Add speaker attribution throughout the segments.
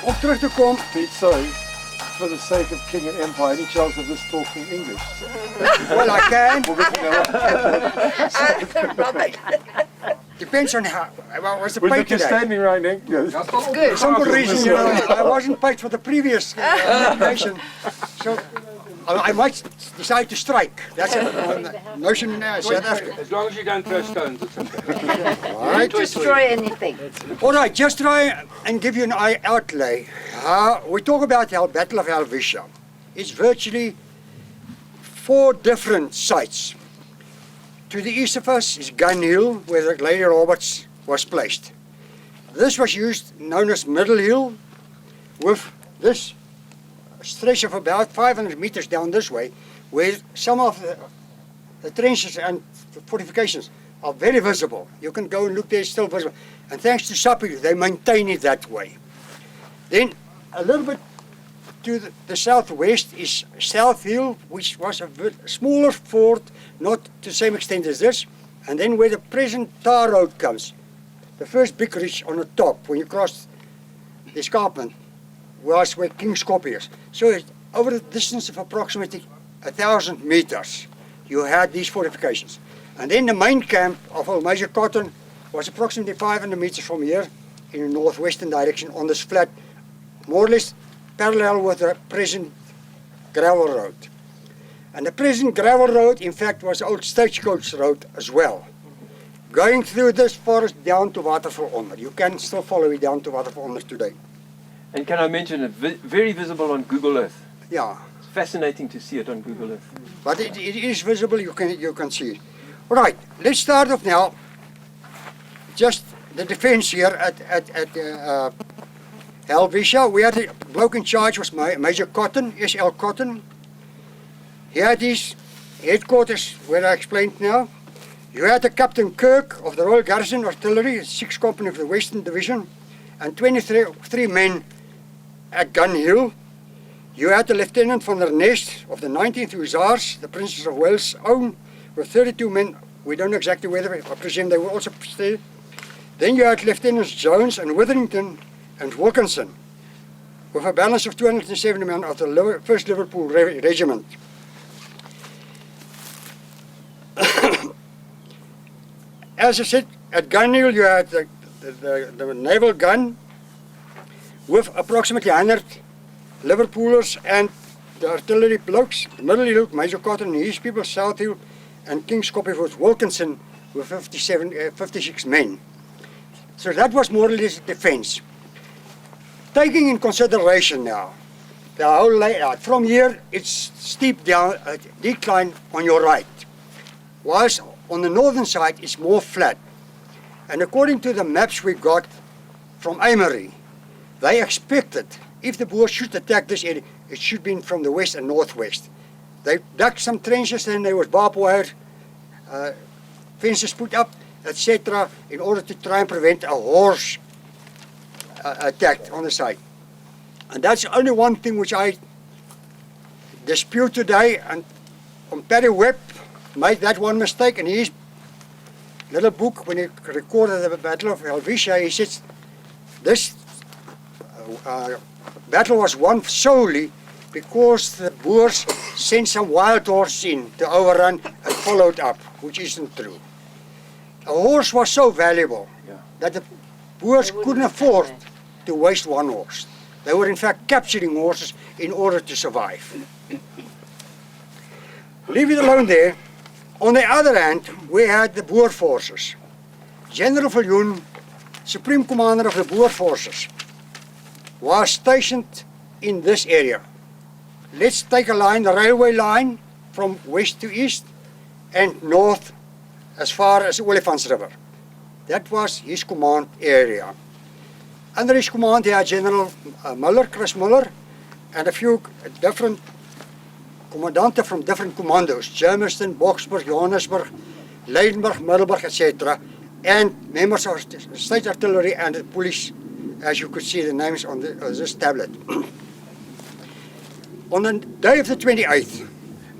Speaker 1: Om terug te kom,
Speaker 2: Pete, sorry, for the sake of King and Empire, any chance of this talking English?
Speaker 1: well I can,
Speaker 2: Or we can go on.
Speaker 1: depends on how, well, what's the
Speaker 2: With
Speaker 1: pay
Speaker 2: the
Speaker 1: today?
Speaker 2: standing right now. Yes.
Speaker 1: For some good reason, you know, I wasn't paid for the previous nomination, so I might decide to strike. That's a notion in South Africa.
Speaker 3: As long as you don't throw stones, it's okay.
Speaker 1: Right.
Speaker 4: Destroy anything.
Speaker 1: All right, just try and give you an outlay. We talk about the Battle of Helvetia. It's virtually 4 different sites. To the east of us is Gun Hill, where the Lady Roberts was placed. This was used, known as Middle Hill, with this stretch of about 500 meters down this way, where some of the trenches and fortifications are very visible. You can go and look there, it's still visible. And thanks to SAPI, they maintain it that way. Then a little bit to the southwest is South Hill, which was a smaller fort, not to the same extent as this. And then where the present tar road comes, the first big ridge on the top, when you cross the escarpment, was where King's Copy is. So over a distance of approximately 1,000 meters, you had these fortifications. And then the main camp of Old Major Cotton was approximately 500 meters from here in the northwestern direction on this flat, more or less parallel with the present gravel road. And the present gravel road, in fact, was the old stagecoach road as well. Going through this forest down to Onder. You can still follow it down to Onder today.
Speaker 5: And can I mention it, very visible on Google Earth.
Speaker 1: Yeah,
Speaker 5: It's fascinating to see it on Google Earth.
Speaker 1: but it is visible, you can see it. All right, let's start off now. Just the defense here at Helvetia. We had a bloke in charge, was Major Cotton, S.L. Cotton. He had his headquarters, where I explained now. You had the Captain Kirk of the Royal Garrison Artillery, 6th Company of the Western Division, and 23 men at Gun Hill. You had the Lieutenant van der Nest of the 19th Hussars, the Princess of Wales' own, with 32 men. We don't know exactly whether, I presume they were also there. Then you had Lieutenants Jones and Witherington and Wilkinson, with a balance of 270 men of the 1st Liverpool Regiment. As I said, at Gun Hill you had the naval gun with approximately 100 Liverpoolers and the artillery blokes. The Middle Hill, Major Cotton and his people, South Hill and King's Copy with Wilkinson with 56 men. So that was more or less defense. Taking in consideration now the whole layout, from here it's steep down, decline on your right, whilst on the northern side it's more flat. And according to the maps we got from Amery, they expected if the Boers should attack this area, it should be from the west and northwest. They dug some trenches and there was barbed wire, fences put up, etc., in order to try and prevent a horse attack on the side. And that's only one thing which I dispute today, and Paddy Webb made that one mistake in his little book when he recorded the Battle of Helvetia. He says this battle was won solely because the Boers sent some wild horses in to overrun and followed up, which isn't true. A horse was so valuable that the Boers couldn't afford to waste one horse. They were in fact capturing horses in order to survive. Leave it alone there. On the other hand, we had the Boer forces. General Viljoen, Supreme Commander of the Boer forces, was stationed in this area. Let's take a line, the railway line, from west to east and north as far as Olifants River. That was his command area. Under his command, he had General Muller, Chris Muller, and a few different commandants from different commandos, Germiston, Boksburg, Johannesburg, Leidenburg, Middelburg, etc., and members of the state artillery and the police, as you could see the names on this tablet. On the day of the 28th,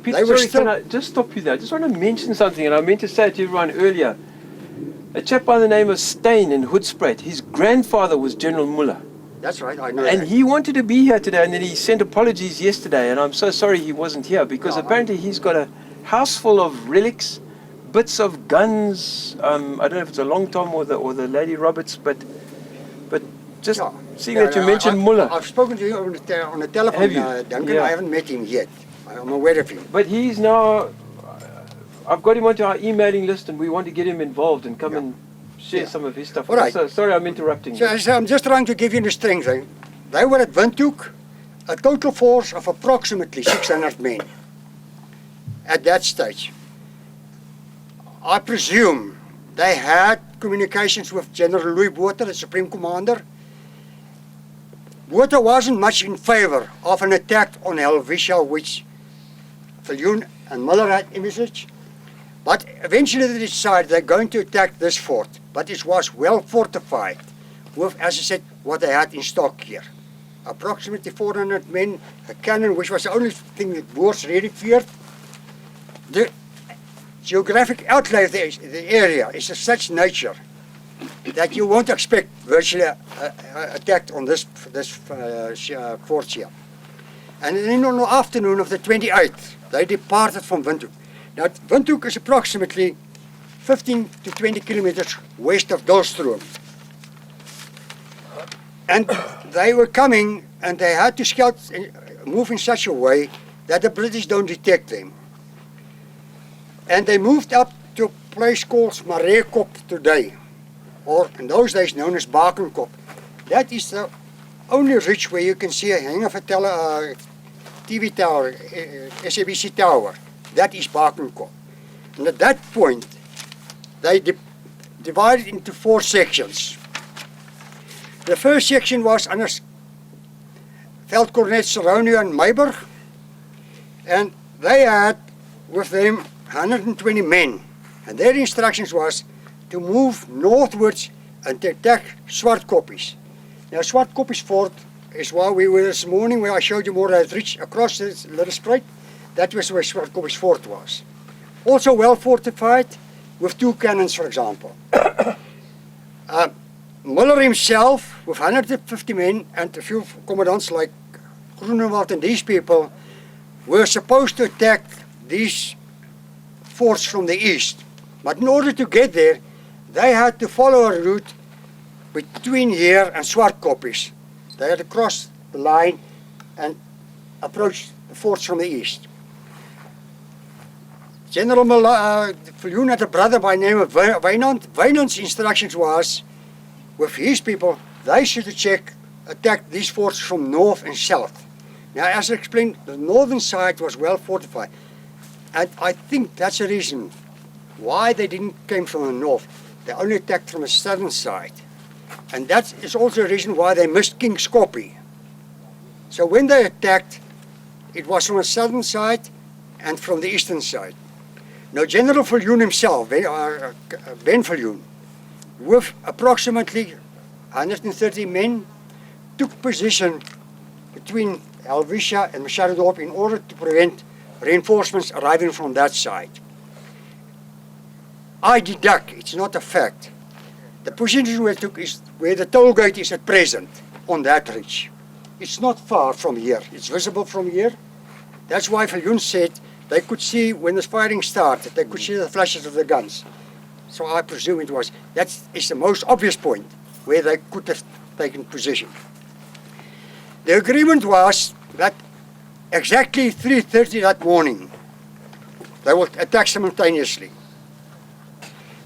Speaker 5: Peter, sorry, can I just stop you there? I just want to mention something, and I meant to say it to everyone earlier. A chap by the name of Steyn in Hoedspruit, his grandfather was General Muller.
Speaker 1: That's right, I know
Speaker 5: And
Speaker 1: that.
Speaker 5: he wanted to be here today, and then he sent apologies yesterday, and I'm so sorry he wasn't here, because apparently he's got a house full of relics, bits of guns. I don't know if it's a long Tom or the Lady Roberts, but just
Speaker 1: Yeah.
Speaker 5: seeing that you mentioned
Speaker 1: I,
Speaker 5: Muller.
Speaker 1: I've spoken to him on the telephone,
Speaker 5: Have you?
Speaker 1: Duncan.
Speaker 5: Yeah.
Speaker 1: I haven't met him yet. I'm aware of him.
Speaker 5: But he's now, I've got him onto our emailing list, and we want to get him involved and come and share some of his stuff.
Speaker 1: All right.
Speaker 5: So, sorry, I'm interrupting.
Speaker 1: So I'm just trying to give you the strength. They were at Windhoek, a total force of approximately 600 men at that stage. I presume they had communications with General Louis Boere, the Supreme Commander. Boere wasn't much in favor of an attack on Helvetia, which Viljoen and Muller had envisaged. But eventually they decided they're going to attack this fort. But it was well fortified with, as I said, what they had in stock here. Approximately 400 men, a cannon, which was the only thing that Boers really feared. The geographic outlay of the area is of such nature that you won't expect virtually an attack on this fort here. And then on the afternoon of the 28th, they departed from Windhoek. Now, Windhoek is approximately 15 to 20 kilometers west of Dolstroom. And they were coming, and they had to scout and move in such a way that the British don't detect them. And they moved up to a place called Mareekop today, or in those days known as Bakenkop. That is the only ridge where you can see a hang of a TV tower, SABC tower. That is Bakenkop. And at that point, they divided into 4 sections. The first section was under Veldkornet Storie and Meiberg, and they had with them 120 men, and their instructions was to move northwards and to attack Swartkoppies. Now Swartkoppies Fort is where we were this morning, where I showed you more that ridge across this little strait. That was where Swartkoppies Fort was. Also well fortified with 2 cannons, for example. Muller himself, with 150 men and a few commandants like Groenewald and these people, were supposed to attack these forts from the east. But in order to get there, they had to follow a route between here and Swartkoppies. They had to cross the line and approach the forts from the east. General Viljoen had a brother by the name of Wynand. Wynand's instructions was, with his people, they should attack these forts from north and south. Now, as I explained, the northern side was well fortified. And I think that's the reason why they didn't come from the north. They only attacked from the southern side. And that is also the reason why they missed King's Kopje. So when they attacked, it was from the southern side and from the eastern side. Now, General Viljoen himself, Ben Viljoen, with approximately 130 men, took position between Helvetia and Machadodorp in order to prevent reinforcements arriving from that side. I deduct, it's not a fact, the position we took is where the toll gate is at present, on that ridge. It's not far from here, it's visible from here. That's why Viljoen said they could see when the firing started, they could see the flashes of the guns. So I presume it was, that is the most obvious point where they could have taken position. The agreement was that exactly 3:30 that morning, they would attack simultaneously.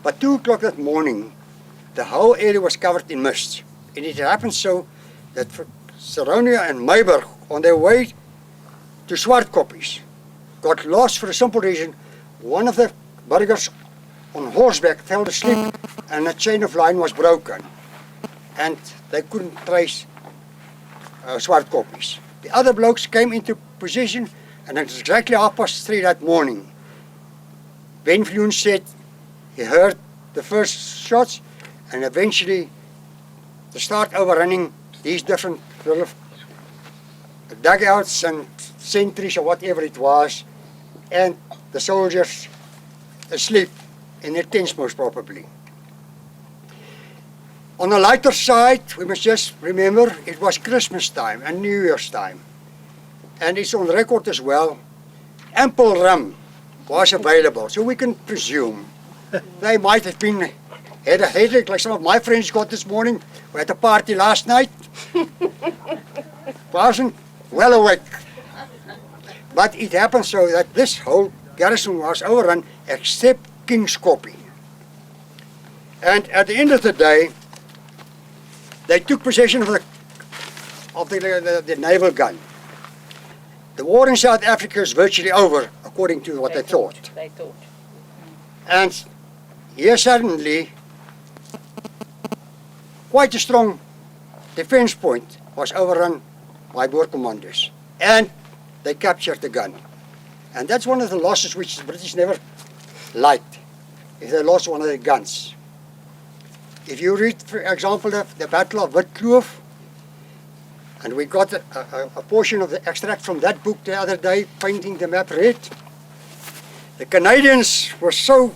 Speaker 1: But 2 o'clock that morning, the whole area was covered in mist. And it happened so that Storie and Meiberg, on their way to Swartkoppies, got lost for a simple reason. One of the burghers on horseback fell asleep and a chain of line was broken. And they couldn't trace Swartkoppies. The other blokes came into position, and it was exactly 3:30 that morning. Ben Viljoen said he heard the first shots, and eventually they start overrunning these different little dugouts and sentries or whatever it was, and the soldiers asleep in their tents most probably. On the lighter side, we must just remember it was Christmas time and New Year's time. And it's on record as well. Ample rum was available, so we can presume they might have had a headache like some of my friends got this morning. We had a party last night. Wasn't well awake. But it happened so that this whole garrison was overrun except King's Copy. And at the end of the day, they took possession of the naval gun. The war in South Africa is virtually over, according to what they thought. And here suddenly, quite a strong defense point was overrun by Boer commanders. And they captured the gun. And that's one of the losses which the British never liked, if they lost one of their guns. If you read, for example, the Battle of Witkloof, and we got a portion of the extract from that book the other day, painting the map red, the Canadians were so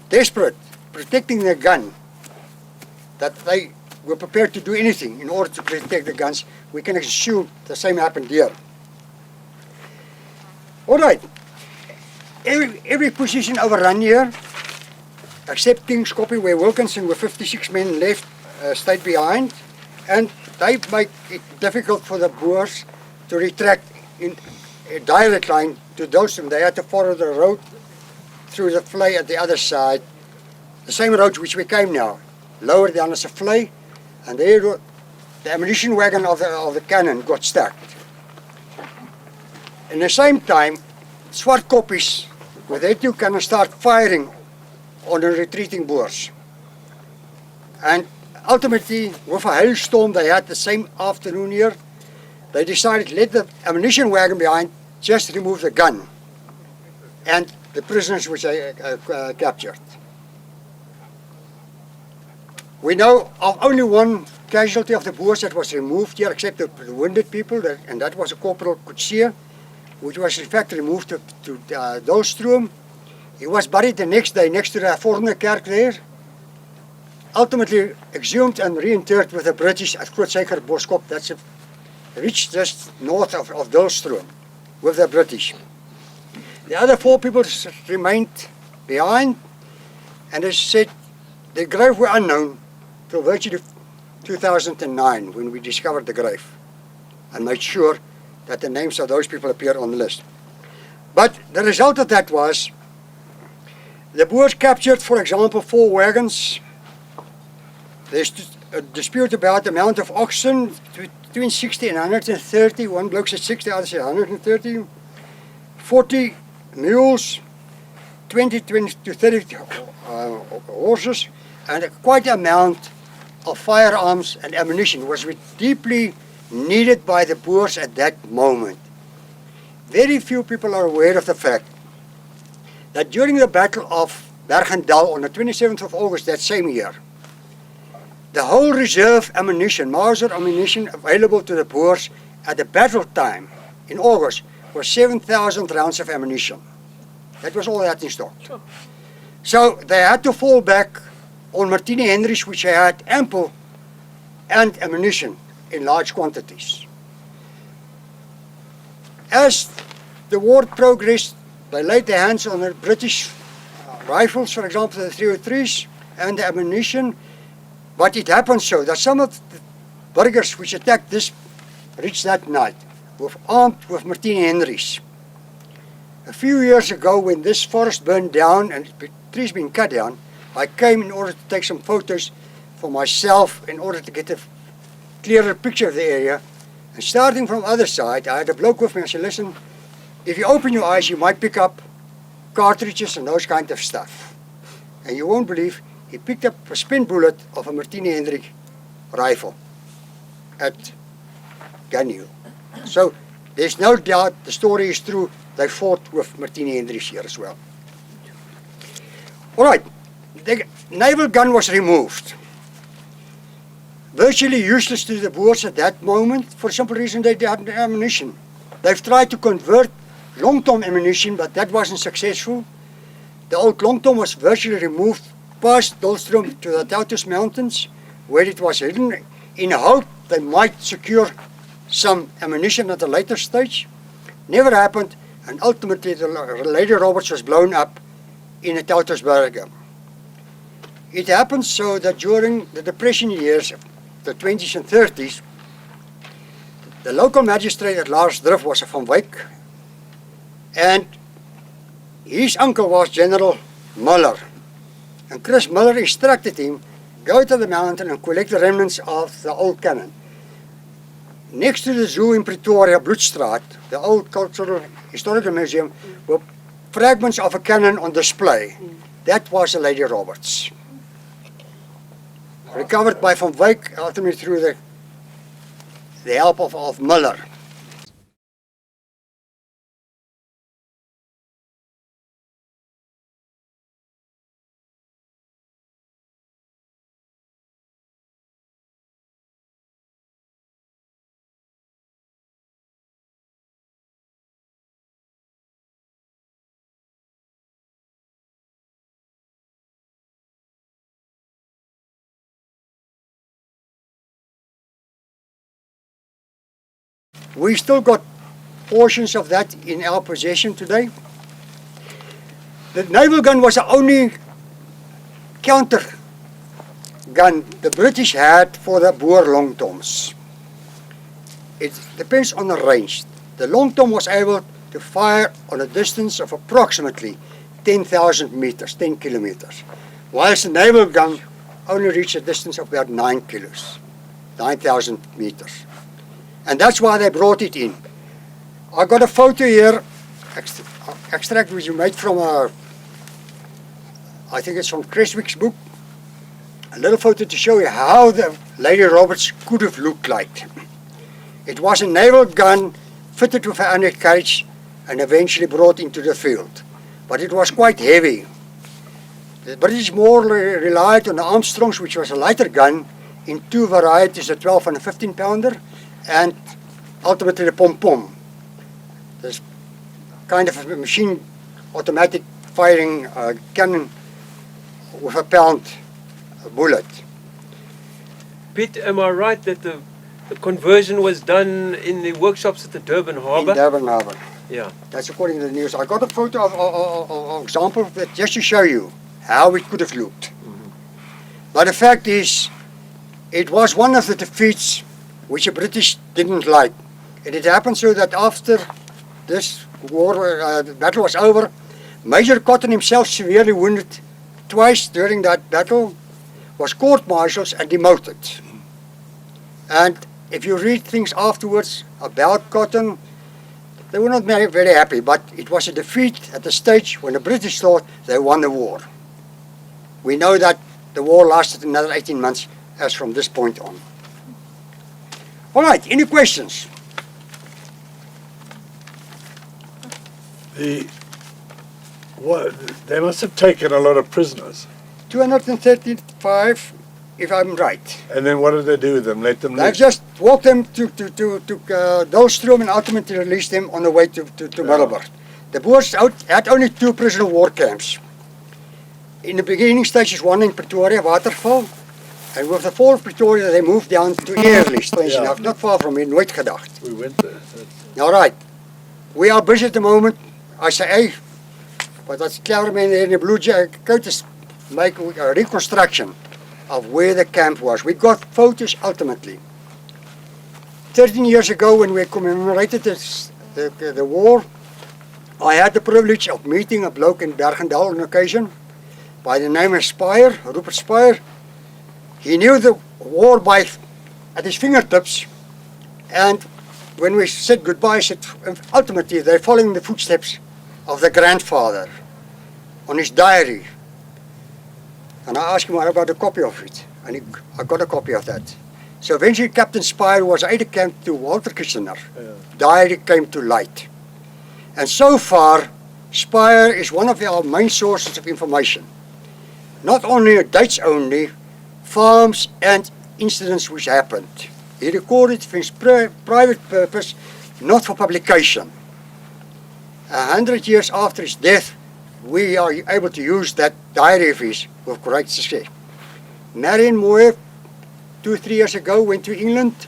Speaker 1: desperate protecting their gun that they were prepared to do anything in order to protect the guns. We can assume the same happened here. All right, every position overrun here, except King's Copy, where Wilkinson with 56 men left stayed behind, and they make it difficult for the Boers to retract in a direct line to Dalston. They had to follow the road through the vlei at the other side, the same road which we came now, lower down as a vlei, and there the ammunition wagon of the cannon got stuck. In the same time, Swart Koppies with their two cannons start firing on the retreating Boers. And ultimately, with a hailstorm they had the same afternoon here, they decided let the ammunition wagon behind, just remove the gun and the prisoners which they captured. We know of only one casualty of the Boers that was removed here, except the wounded people, and that was a Corporal Kutsia, which was in fact removed to Dolstroom. He was buried the next day next to the Vorne Kerk there, ultimately exhumed and reinterred with the British at Grootseker Boskop. That's a ridge just north of Dolstroom, with the British. The other 4 people remained behind, and as said, the grave were unknown till virtually 2009 when we discovered the grave and made sure that the names of those people appear on the list. But the result of that was the Boers captured, for example, 4 wagons. There's a dispute about the amount of oxen, between 60 and 130. One bloke said 60, the other said 130. 40 mules, 20 to 30 horses, and quite an amount of firearms and ammunition was deeply needed by the Boers at that moment. Very few people are aware of the fact that during the Battle of Bergendal on the 27th of August that same year, the whole reserve ammunition, Mauser ammunition available to the Boers at the battle time in August was 7,000 rounds of ammunition. That was all they had in stock. So they had to fall back on Martini Henrys, which they had ample and ammunition in large quantities. As the war progressed, they laid their hands on the British rifles, for example, the 303s, and the ammunition. But it happened so that some of the burghers which attacked this ridge that night were armed with Martini Henrys. A few years ago, when this forest burned down and the trees being cut down, I came in order to take some photos for myself in order to get a clearer picture of the area. And starting from the other side, I had a bloke with me. I said, listen, if you open your eyes, you might pick up cartridges and those kind of stuff. And you won't believe, he picked up a spent bullet of a Martini Henry rifle at Gunhill. So there's no doubt the story is true. They fought with Martini Henrys here as well. All right, the naval gun was removed. Virtually useless to the Boers at that moment, for the simple reason they had no ammunition. They've tried to convert long tom ammunition, but that wasn't successful. The old long tom was virtually removed past Dolstroom to the Tautus Mountains, where it was hidden in hope they might secure some ammunition at a later stage. Never happened, and ultimately the Lady Roberts was blown up in a Tautersberger. It happened so that during the Depression years, the 20s and 30s, the local magistrate at Laarsdrift was a Van Wyk, and his uncle was General Muller. And Chris Muller instructed him, go to the mountain and collect the remnants of the old cannon. Next to the zoo in Pretoria, Bloedstraat, the old cultural historical museum, were fragments of a cannon on display. That was the Lady Roberts. Recovered by Van Wyk, ultimately through the help of Muller. We still got portions of that in our possession today. The naval gun was the only counter gun the British had for the Boer long toms. It depends on the range. The long tom was able to fire on a distance of approximately 10,000 meters, 10 kilometers, whilst the naval gun only reached a distance of about 9 kilos, 9,000 meters. And that's why they brought it in. I got a photo here, extract which you made from I think it's from Creswick's book. A little photo to show you how the Lady Roberts could have looked like. It was a naval gun fitted with an undercarriage and eventually brought into the field. But it was quite heavy. The British more relied on the Armstrongs, which was a lighter gun, in two varieties, a 12 and a 15 pounder. And ultimately the pom-pom. This kind of a machine automatic firing cannon with a pound bullet.
Speaker 5: Piet, am I right that the conversion was done in the workshops at the Durban Harbour?
Speaker 1: In Durban Harbour.
Speaker 5: Yeah.
Speaker 1: That's according to the news. I got a photo of example of that just to show you how it could have looked. But the fact is, it was one of the defeats which the British didn't like. And it happened so that after this war, the battle was over, Major Cotton himself, severely wounded twice during that battle, was court-martialed and demoted. And if you read things afterwards about Cotton, they were not very happy, but it was a defeat at the stage when the British thought they won the war. We know that the war lasted another 18 months as from this point on. All right, any questions?
Speaker 2: They must have taken a lot of prisoners.
Speaker 1: 235, if I'm right.
Speaker 2: And then what did they do with them? Let them
Speaker 1: They've
Speaker 2: live?
Speaker 1: just walked them to Dolstroom and ultimately released them on the way to Middelburg. The Boers had only 2 prisoner of war camps. In the beginning stages, one in Pretoria, Waterval, and with the fall of Pretoria, they moved down to Eerly, strange enough, not far from here, nooit gedacht.
Speaker 2: We went there.
Speaker 1: All right, we are busy at the moment. I say, hey, but that's clever men here in the blue coat to make a reconstruction of where the camp was. We got photos ultimately. 13 years ago, when we commemorated the war, I had the privilege of meeting a bloke in Bergendal on occasion by the name of Speyer, Rupert Speyer. He knew the war at his fingertips, and when we said goodbye, he said, ultimately they're following the footsteps of the grandfather on his diary. And I asked him what about a copy of it, and I got a copy of that. So eventually Captain Speyer was aide-de-camp to Walter Kitchener. Diary came to light. And so far, Speyer is one of our main sources of information. Not only dates only, farms and incidents which happened. He recorded for his private purpose, not for publication. 100 years after his death, we are able to use that diary of his with great success. Marion Moore 2 or 3 years ago, went to England.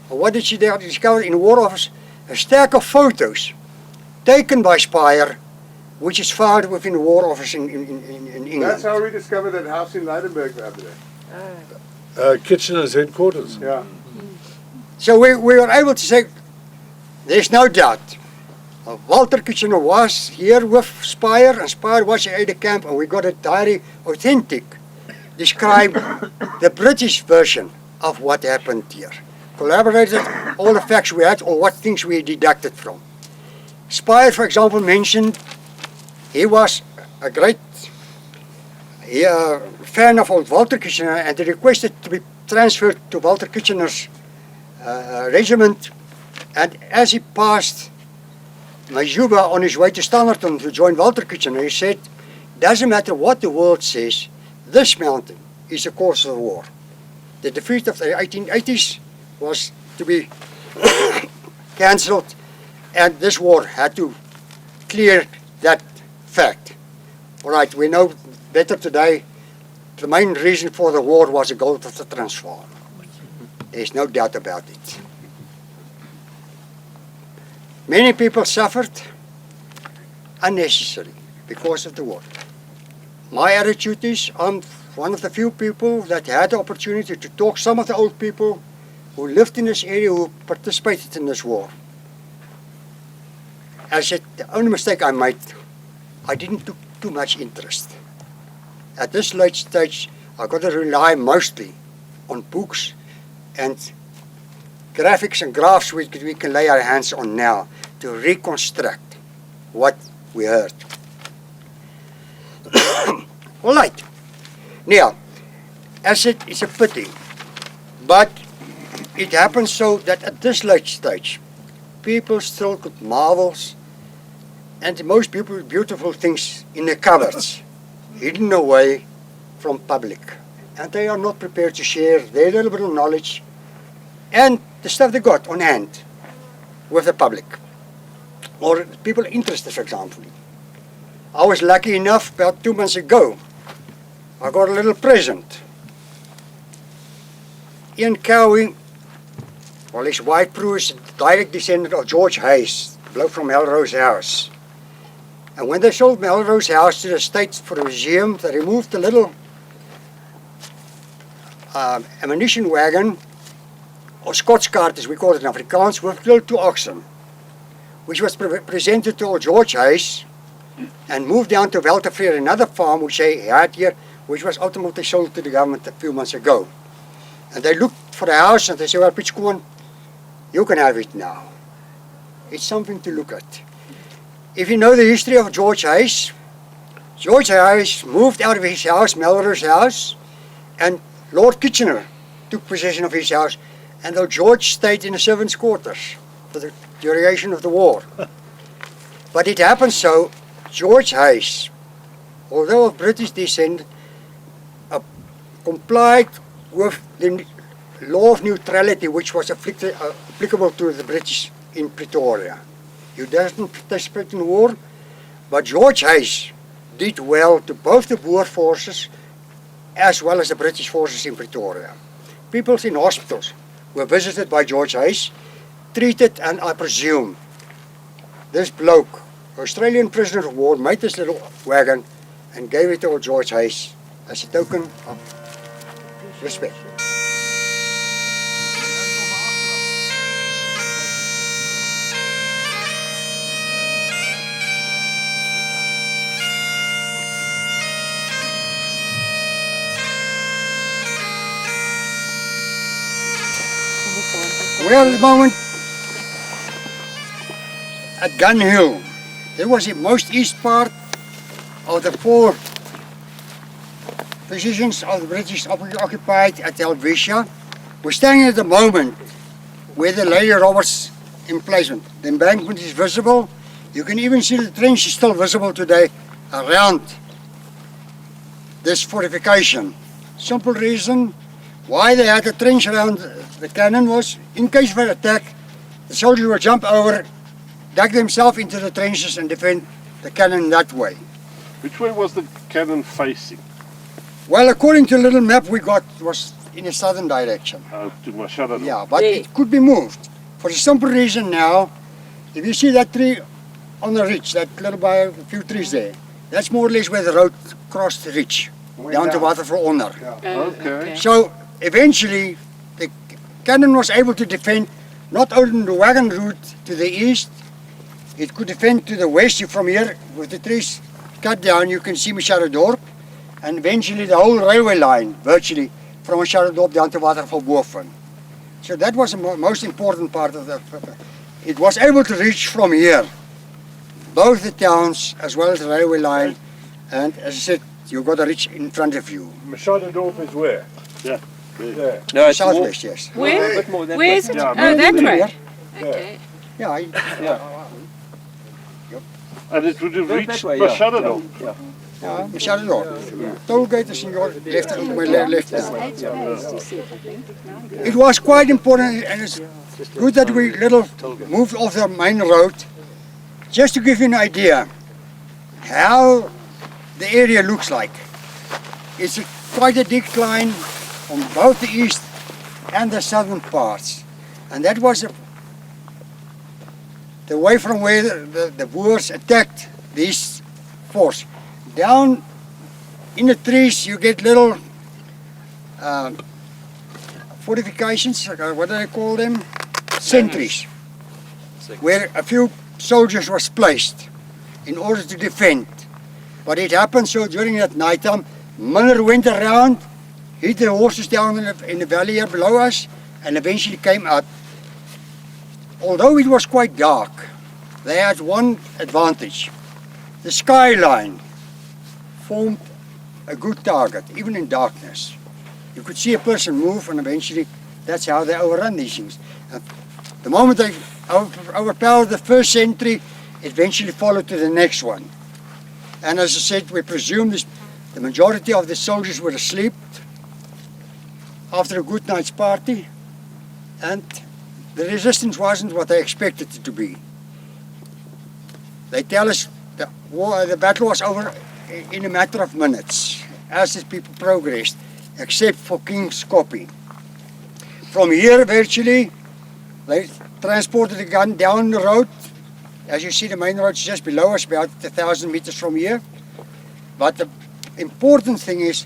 Speaker 1: And what did she discover in the War Office? A stack of photos taken by Spire, which is found within the War Office in England.
Speaker 3: That's how we discovered that house in Leidenburg the other day.
Speaker 2: Kitchener's headquarters.
Speaker 3: Yeah.
Speaker 1: So we were able to say, there's no doubt. Walter Kitchener was here with Spire, and Spire was in the camp, and we got a diary, authentic, describe the British version of what happened here. Collaborated all the facts we had, or what things we deducted from. Spire, for example, mentioned he was a great fan of old Walter Kitchener, and he requested to be transferred to Walter Kitchener's regiment. And as he passed Majuba on his way to Standerton to join Walter Kitchener, he said, doesn't matter what the world says, this mountain is the cause of the war. The defeat of the 1880s was to be cancelled, and this war had to clear that fact. All right, we know better today, the main reason for the war was the gold of the Transvaal. There's no doubt about it. Many people suffered unnecessarily because of the war. My attitude is, I'm one of the few people that had the opportunity to talk to some of the old people who lived in this area, who participated in this war. I said, the only mistake I made, I didn't take too much interest. At this late stage, I've got to rely mostly on books and graphics and graphs we can lay our hands on now to reconstruct what we heard. All right. Now, as it's a pity, but it happens so that at this late stage, people still could marvels and the most beautiful things in the cupboards, hidden away from public. And they are not prepared to share their little bit of knowledge and the stuff they got on hand with the public. Or people interested, for example. I was lucky enough about 2 months ago, I got a little present. Ian Cowie, well, his white prue is a direct descendant of George Hayes, the bloke from Melrose House. And when they sold Melrose House to the state for a museum, they removed the little ammunition wagon, or Scots-cart as we call it in Afrikaans, with little 2 oxen, which was presented to old George Hayes and moved down to Weltevrede, another farm which they had here, which was ultimately sold to the government a few months ago. And they looked for the house and they said, well, Pitchcorn, you can have it now. It's something to look at. If you know the history of George Hayes moved out of his house, Melrose House, and Lord Kitchener took possession of his house, and though George stayed in the servants' quarters for the duration of the war. But it happened so, George Hayes, although of British descent, complied with the law of neutrality which was applicable to the British in Pretoria. He doesn't participate in the war, but George Hayes did well to both the Boer forces as well as the British forces in Pretoria. People in hospitals were visited by George Hayes, treated, and I presume this bloke, Australian prisoner of war, made this little wagon and gave it to old George Hayes as a token of respect. Well, at the moment, at Gun Hill, there was the most east part of the 4 positions of the British occupied at Helvetia. We're standing at the moment where the Lady Roberts emplacement. The embankment is visible. You can even see the trench is still visible today around this fortification. Simple reason why they had a trench around the cannon was, in case of an attack, the soldiers would jump over, dug themselves into the trenches and defend the cannon that way.
Speaker 4: Which way was the cannon facing?
Speaker 1: Well, according to the little map we got, it was in a southern direction.
Speaker 3: To Machadodorp.
Speaker 1: Yeah, but
Speaker 4: There.
Speaker 1: it could be moved. For the simple reason now, if you see that tree on the ridge, that little by a few trees there, that's more or less where the road crossed the ridge, down to Wakker for Onder.
Speaker 3: Okay.
Speaker 1: So eventually, the cannon was able to defend not only the wagon route to the east, it could defend to the west. You from here, with the trees cut down, you can see Machadodorp, and eventually the whole railway line, virtually, from Machadodorp down to Wakker for Boere. So that was the most important part of the. It was able to reach from here, both the towns as well as the railway line, and as I said, you've got to reach in front of you.
Speaker 3: Machadodorp is where? Yeah. There.
Speaker 5: No, it's more,
Speaker 1: Southwest, yes.
Speaker 5: a
Speaker 4: Where?
Speaker 5: bit more than
Speaker 4: Where is it?
Speaker 3: Yeah,
Speaker 4: Oh, that
Speaker 1: Here.
Speaker 4: way. Okay.
Speaker 1: Yeah,
Speaker 3: And it would have
Speaker 5: That
Speaker 3: reached
Speaker 5: way, yeah.
Speaker 3: Machadodorp.
Speaker 5: Yeah.
Speaker 1: yeah, Machadodorp. Toll gate is in your left, on my left now. It was quite important, and it's good that we little moved off the main road, just to give you an idea how the area looks like. It's quite a decline on both the east and the southern parts, and that was the way from where the Boers attacked this force. Down in the trees you get little fortifications, what do they call them? Sentries, where a few soldiers was placed in order to defend. But it happened so during that night time, Miller went around, hit the horses down in the valley here below us, and eventually came up. Although it was quite dark, they had one advantage. The skyline formed a good target, even in darkness. You could see a person move, and eventually that's how they overrun these things. And the moment they overpowered the first sentry, it eventually followed to the next one. And as I said, we presume the majority of the soldiers were asleep after a good night's party, and the resistance wasn't what they expected it to be. They tell us the battle was over in a matter of minutes as the people progressed, except for King's Copy. From here, virtually, they transported the gun down the road. As you see, the main road is just below us, about 1,000 meters from here. But the important thing is,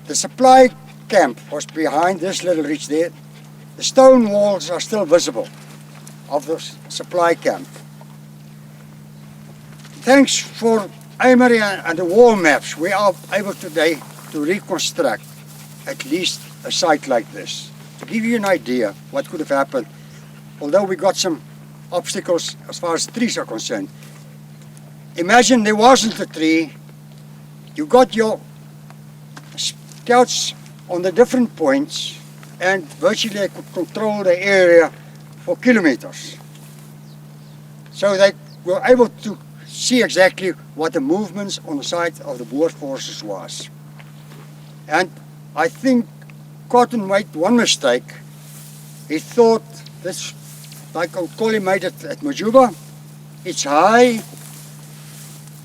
Speaker 1: the supply camp was behind this little ridge there. The stone walls are still visible of the supply camp. Thanks for Amory and the war maps, we are able today to reconstruct at least a site like this. To give you an idea what could have happened, although we got some obstacles as far as trees are concerned. Imagine there wasn't a tree, you got your scouts on the different points, and virtually they could control the area for kilometers. So they were able to see exactly what the movements on the side of the Boer forces was. And I think Cotton made one mistake. He thought this, like Old Collie made it at Majuba, it's high,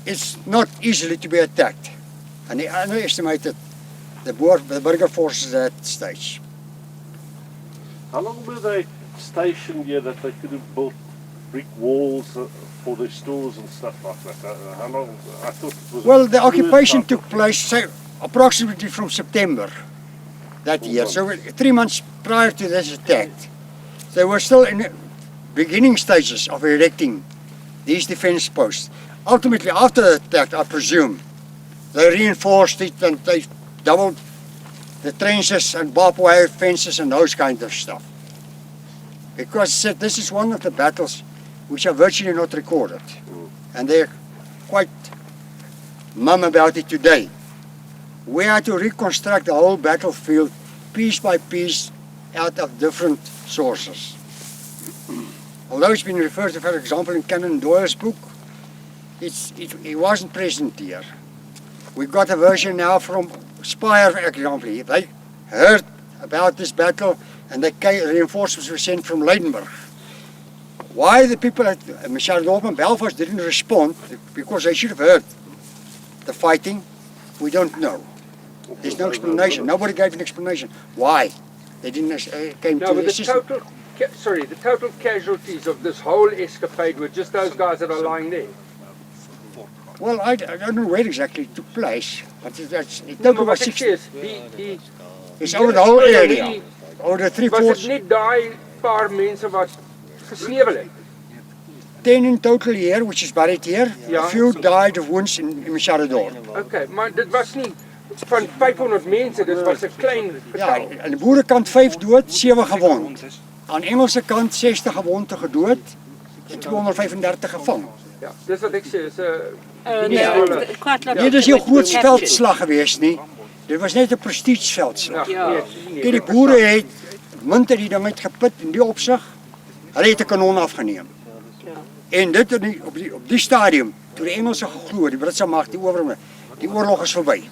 Speaker 1: it's not easily to be attacked. And he underestimated the burger forces at that stage.
Speaker 3: How long were they stationed here that they could have built brick walls for their stores and stuff like that? How long? I thought it was.
Speaker 1: Well, the occupation took place say, approximately from September that year. So 3 months prior to this attack, they were still in the beginning stages of erecting these defense posts. Ultimately, after the attack, I presume, they reinforced it and they doubled the trenches and barbed wire fences and those kind of stuff. Because this is one of the battles which are virtually not recorded. And they're quite mum about it today. We had to reconstruct the whole battlefield piece by piece out of different sources. Although it's been referred to, for example, in Conan Doyle's book, it wasn't present here. We've got a version now from Spire, for example. They heard about this battle and the reinforcements were sent from Leidenburg. Why the people at Machadodorp and Belfast didn't respond, because they should have heard the fighting, we don't know. There's no explanation. Nobody gave an explanation. Why? They didn't came
Speaker 4: No,
Speaker 1: to
Speaker 4: but
Speaker 1: the
Speaker 4: the
Speaker 1: system.
Speaker 4: the total casualties of this whole escapade were just those guys that are lying there.
Speaker 1: Well, I don't know where exactly it took place, but it
Speaker 4: No,
Speaker 1: took
Speaker 4: maar
Speaker 1: about
Speaker 4: wat ek
Speaker 1: 60.
Speaker 4: sê is,
Speaker 1: It's over the whole area. Over the
Speaker 4: was
Speaker 1: three-fourths.
Speaker 4: dit net daai paar mense wat gesnevel het?
Speaker 1: 10 in total here, which is buried here.
Speaker 4: Ja.
Speaker 1: A few died of wounds in Machadodorp.
Speaker 4: Okay, maar dit was nie van 500 mense, dit was 'n klein
Speaker 1: Ja,
Speaker 4: getal.
Speaker 1: aan de boerenkant 5 dood, 7 gewond. Aan de Engelse kant 60 gewonden gedood en 235 gevangen.
Speaker 4: Ja, dis wat ek sê is 'n
Speaker 6: Quite lot
Speaker 1: Dit is nie 'n groot veldslag geweest nie. Dit was net 'n prestigeveldslag. Kyk, die boere het munte die ding uitgeput in die opsig. Hulle het 'n kanon afgeneem. En dit op die stadium, toe die Engelse geglo, die Britse mag die oorwinning, die oorlog is verby.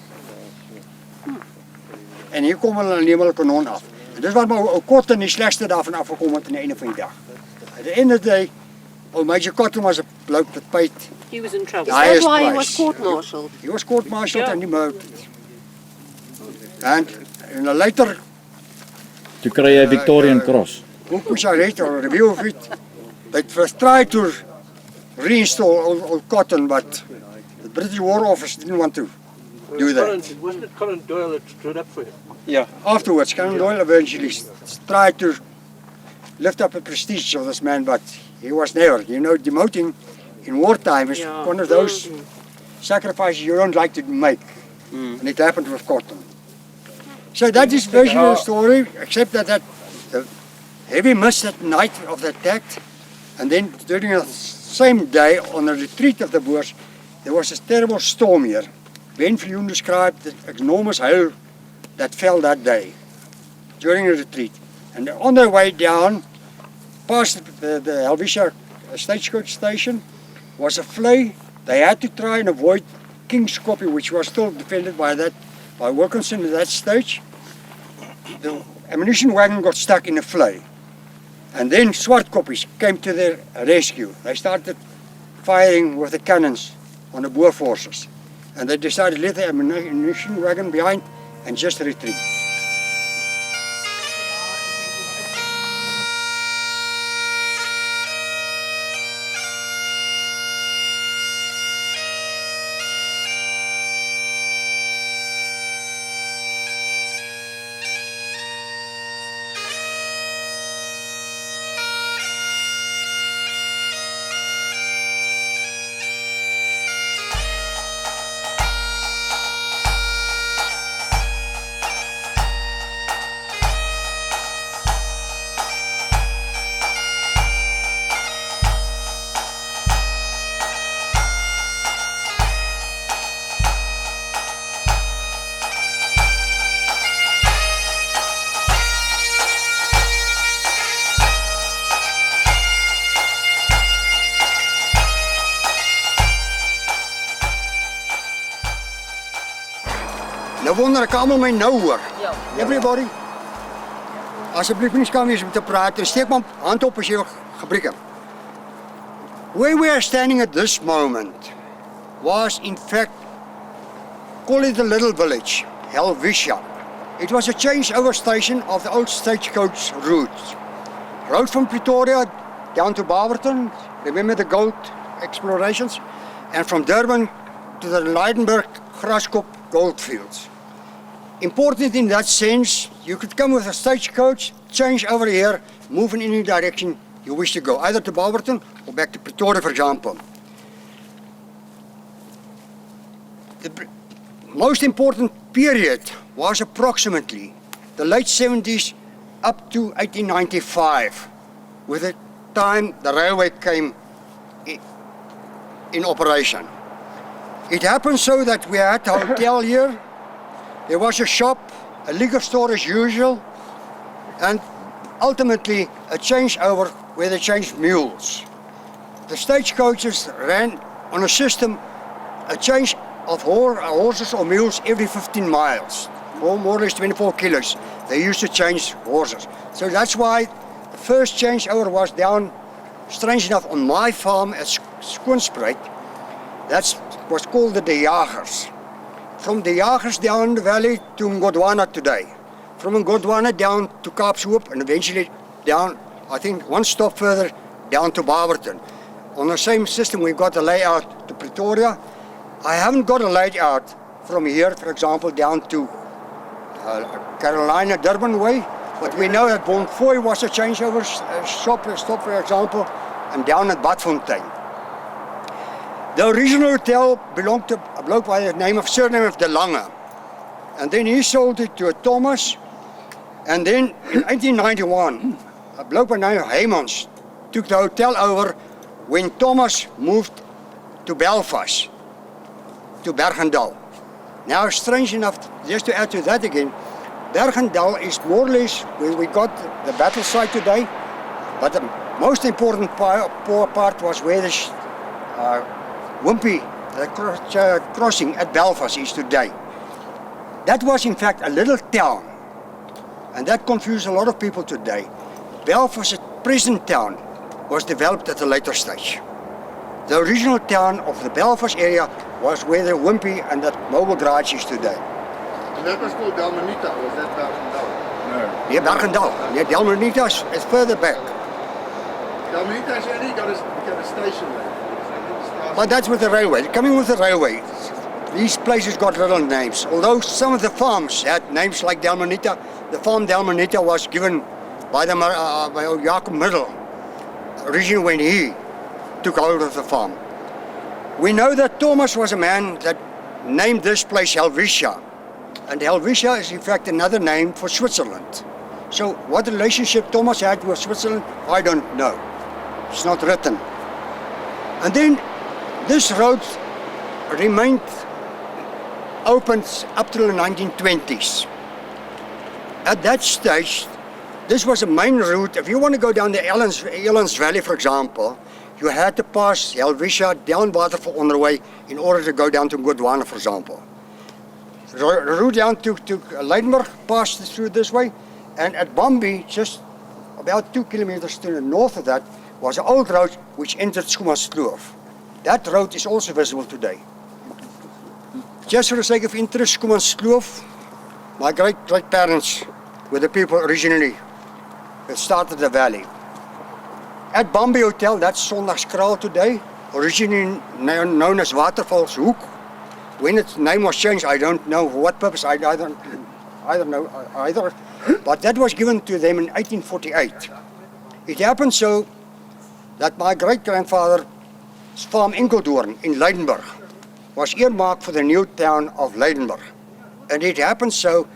Speaker 1: En hier kom hulle en neem hulle kanon af. En dis wat maar ou Cotton die slegste daarvan afgekom het aan die einde van die dag. At the end of the day, old Major Cotton was a bloke that paid.
Speaker 6: He was in trouble.
Speaker 1: Ja,
Speaker 6: Is
Speaker 1: hij
Speaker 6: that
Speaker 1: is
Speaker 6: why he
Speaker 1: twice.
Speaker 6: was court-martialed?
Speaker 1: He was court-martialed and he murdered. And in a later
Speaker 7: Toe kry jy 'n Victorian Cross.
Speaker 1: book which I read or review of it, they first tried to reinstall old Cotton, but the British War Office didn't want to do that.
Speaker 3: Wasn't it Colin Doyle that stood up for him?
Speaker 5: Yeah.
Speaker 1: Afterwards, Conan Doyle eventually tried to lift up the prestige of this man, but he was never. You know, demoting in wartime is one of those sacrifices you don't like to make. And it happened with Cotton. So that is version of the story, except that the heavy mist that night of the attack, and then during the same day on the retreat of the Boers, there was a terrible storm here. Ben Viljoen described the enormous hail that fell that day during the retreat. And on their way down, past the Helvetia stagecoach station, was a flay. They had to try and avoid King's Copy, which was still defended by Wilkinson at that stage. The ammunition wagon got stuck in a flay. And then Swart Koppies came to their rescue. They started firing with the cannons on the Boer forces. And they decided to leave the ammunition wagon behind and just retreat. Nou wonder ek almal my nou hoor. Everybody. Asseblief nie skaam wees om te praat. Steek maar hand op as jy gebreek het. Where we are standing at this moment was in fact, call it the little village, Helvetia. It was a changeover station of the old stagecoach route. Road from Pretoria down to Barberton, remember the gold explorations, and from Durban to the Leidenburg Graskop goldfields. Important in that sense, you could come with a stagecoach, change over here, move in any direction you wish to go, either to Barberton or back to Pretoria, for example. The most important period was approximately the late 70s up to 1895, with the time the railway came in operation. It happened so that we had a hotel here, there was a shop, a liquor store as usual, and ultimately a changeover where they changed mules. The stagecoaches ran on a system, a change of horses or mules every 15 miles, or more or less 24 kilos. They used to change horses. So that's why the first changeover was down, strange enough, on my farm at Skoonspruit. That was called the De Jagers. from the Jagers down the valley to Ngodwana today. From Ngodwana down to Kaapshoop and eventually down, I think one stop further, down to Barberton. On the same system, we've got a layout to Pretoria. I haven't got a layout from here, for example, down to Carolina, Durban way, but we know that Bonfoy was a changeover stop, for example, and down at Badfontein. The original hotel belonged to a bloke by the surname of De Lange. And then he sold it to a Thomas. And then in 1891, a bloke by the name of Heymans took the hotel over when Thomas moved to Belfast, to Bergendal. Now, strange enough, just to add to that again, Bergendal is more or less where we got the battle site today, but the most important part was where the Wimpy, the crossing at Belfast is today. That was in fact a little town, and that confused a lot of people today. Belfast, present town, was developed at a later stage. The original town of the Belfast area was where the Wimpy and that mobile garage is today.
Speaker 2: And that was called Dalmanita, was that Bergendal?
Speaker 1: Yeah, Bergendal. Yeah, Dalmanita is further back.
Speaker 2: Dalmanita's only got a station there.
Speaker 1: But that's with the railway. Coming with the railway, these places got little names. Although some of the farms had names like Dalmanita, the farm Dalmanita was given by by Jacob Middle, originally when he took hold of the farm. We know that Thomas was a man that named this place Helvetia. And Helvetia is in fact another name for Switzerland. So what relationship Thomas had with Switzerland, I don't know. It's not written. And then this road remained open up till the 1920s. At that stage, this was a main route. If you want to go down the Elands Valley, for example, you had to pass Helvetia down Waterval Onderway in order to go down to Ngodwana, for example. The route down to Leidenburg passed through this way, and at Bambi, just about 2 kilometers to the north of that, was an old road which entered Schoemanskloof. That road is also visible today. Just for the sake of interest, Schoemanskloof, my great-great-parents were the people originally that started the valley. At Bambi Hotel, that's Sondagskraal today, originally known as Waterval's Hoek. When its name was changed, I don't know for what purpose, I don't know either, but that was given to them in 1848. It happened so that my great-grandfather's farm Enkeldoorn in Leidenburg was earmarked for the new town of Leidenburg. And it happened so,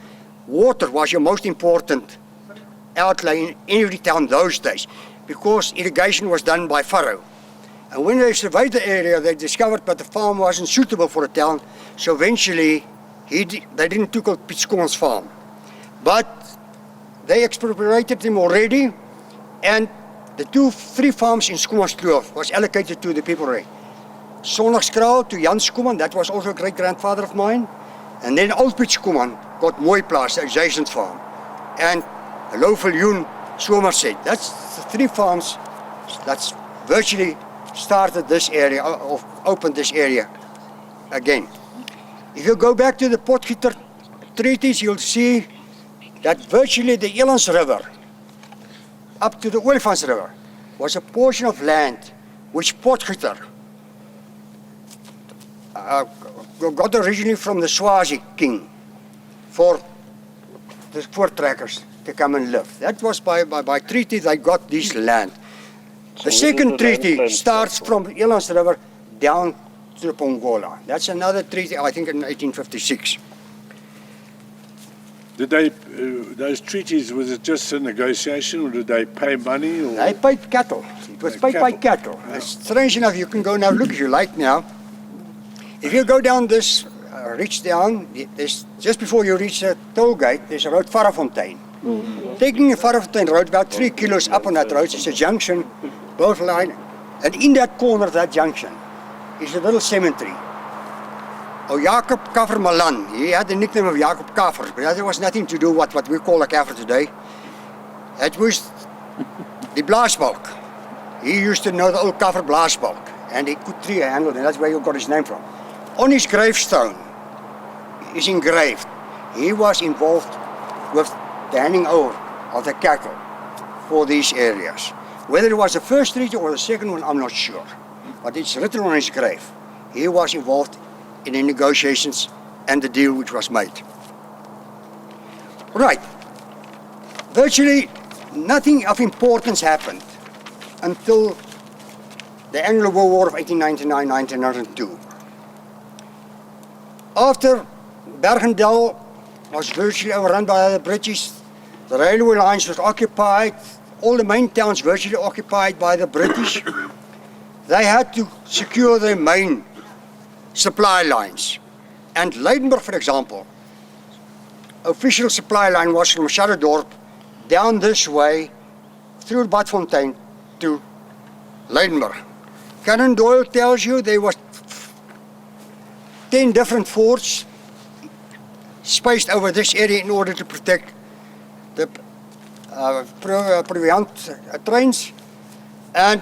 Speaker 1: water was your most important outlay in every town those days, because irrigation was done by furrow. And when they surveyed the area, they discovered that the farm wasn't suitable for a town, so eventually they didn't take Piet Schoeman's farm. But they expropriated him already, and the 3 farms in Schoemanskloof was allocated to the people there. Sondagskraal to Jan Schoeman, that was also a great-grandfather of mine. And then Old Piet Schoeman got Mooiplaas, the adjacent farm. And Loveljoen, Somerset. That's the 3 farms that's virtually started this area, or opened this area again. If you go back to the Potgieter treaties, you'll see that virtually the Elands River, up to the Olifants River, was a portion of land which Potgieter got originally from the Swazi king for the voortrekkers to come and live. That was by treaty they got this land. The second treaty starts from the Elands River down to the Pongola. That's another treaty, I think, in 1856.
Speaker 3: Did they, those treaties, was it just a negotiation, or did they pay money? Or?
Speaker 1: They paid cattle. It was paid by cattle. Yeah. Strange enough, you can go now, look if you like now. If you go down this, reach down, just before you reach the toll gate, there's a road, Farrefontein. Taking the Farrefontein road, about 3 kilos up on that road, is a junction, both line, and in that corner of that junction is a little cemetery. Oh, Jacob Kaffer Malan, he had the nickname of Jacob Kaffer, but that was nothing to do with what we call a Kaffer today. It was the blaasbalk. He used to know the old Kaffer blaasbalk, and he could tree handle, and that's where he got his name from. On his gravestone, is engraved. He was involved with the handing over of the cattle for these areas. Whether it was the first treaty or the second one, I'm not sure. But it's written on his grave. He was involved in the negotiations and the deal which was made. Right. Virtually nothing of importance happened until the Anglo-Boer War of 1899-1902. After Bergendal was virtually overrun by the British, the railway lines was occupied, all the main towns virtually occupied by the British. They had to secure their main supply lines. And Leidenburg, for example, official supply line was from Machadodorp down this way through Badfontein to Leidenburg. Conan Doyle tells you there was 10 different forts spaced over this area in order to protect the proviant trains. And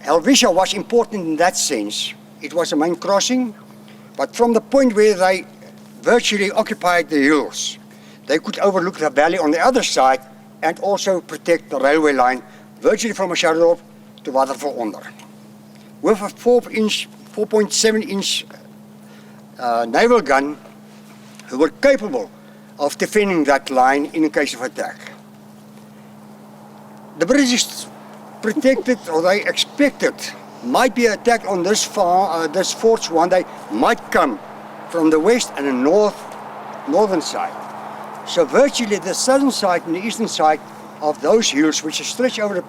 Speaker 1: Helvetia was important in that sense. It was a main crossing, but from the point where they virtually occupied the hills, they could overlook the valley on the other side and also protect the railway line virtually from Machadodorp to Wakker Onder. With a 4.7-inch naval gun, who were capable of defending that line in case of attack. The British protected, or they expected, might be attacked on this forts one day, might come from the west and the northern side. So virtually the southern side and the eastern side of those hills, which stretch over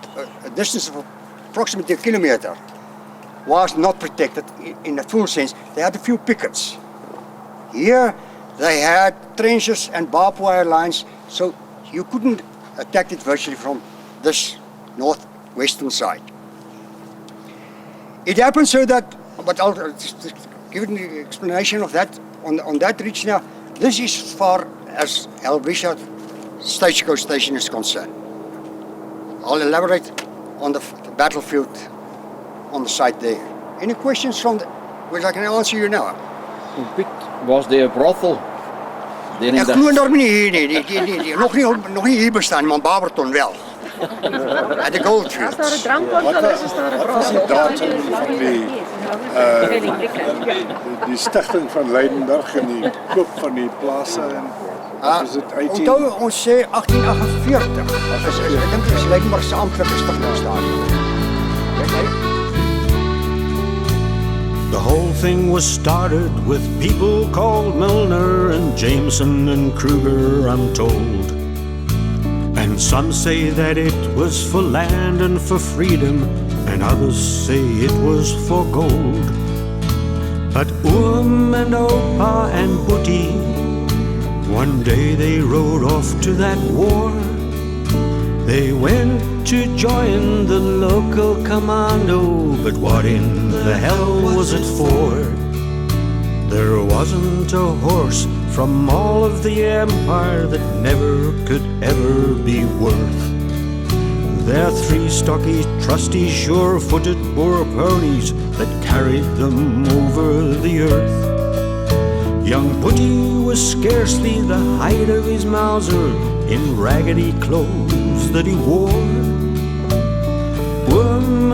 Speaker 1: a distance of approximately a kilometer, was not protected in the full sense. They had a few pickets. Here they had trenches and barbed wire lines, so you couldn't attack it virtually from this northwestern side. It happened so that, but I'll just give an explanation of that on that reach now. This is as far as Helvetia Stagecoach Station is concerned. I'll elaborate on the battlefield on the site there. Any questions from which I can answer you now?
Speaker 7: Piet, was there a brothel?
Speaker 1: Ek glo daarom nie hier nie. Nog nie hier bestaan, maar Barberton wel. At the Goldfields.
Speaker 8: As daar 'n drankwinkel is daar 'n brothel.
Speaker 2: Datum van die stigting van Leidenburg en die koop van die plase en is dit 18?
Speaker 1: Onthou ons sê 1848. Ek dink dit is Leidenburg se amptelike stigtingsdatum.
Speaker 9: The whole thing was started with people called Milner and Jameson and Kruger, I'm told. And some say that it was for land and for freedom, and others say it was for gold. But and Opa and Boetie, one day they rode off to that war. They went to join the local commando, but what in the hell was it for? There wasn't a horse from all of the empire that never could ever be worth their 3 stocky, trusty, sure-footed Boer ponies that carried them over the earth. Young Boetie was scarcely the height of his Mauser in raggedy clothes that he wore.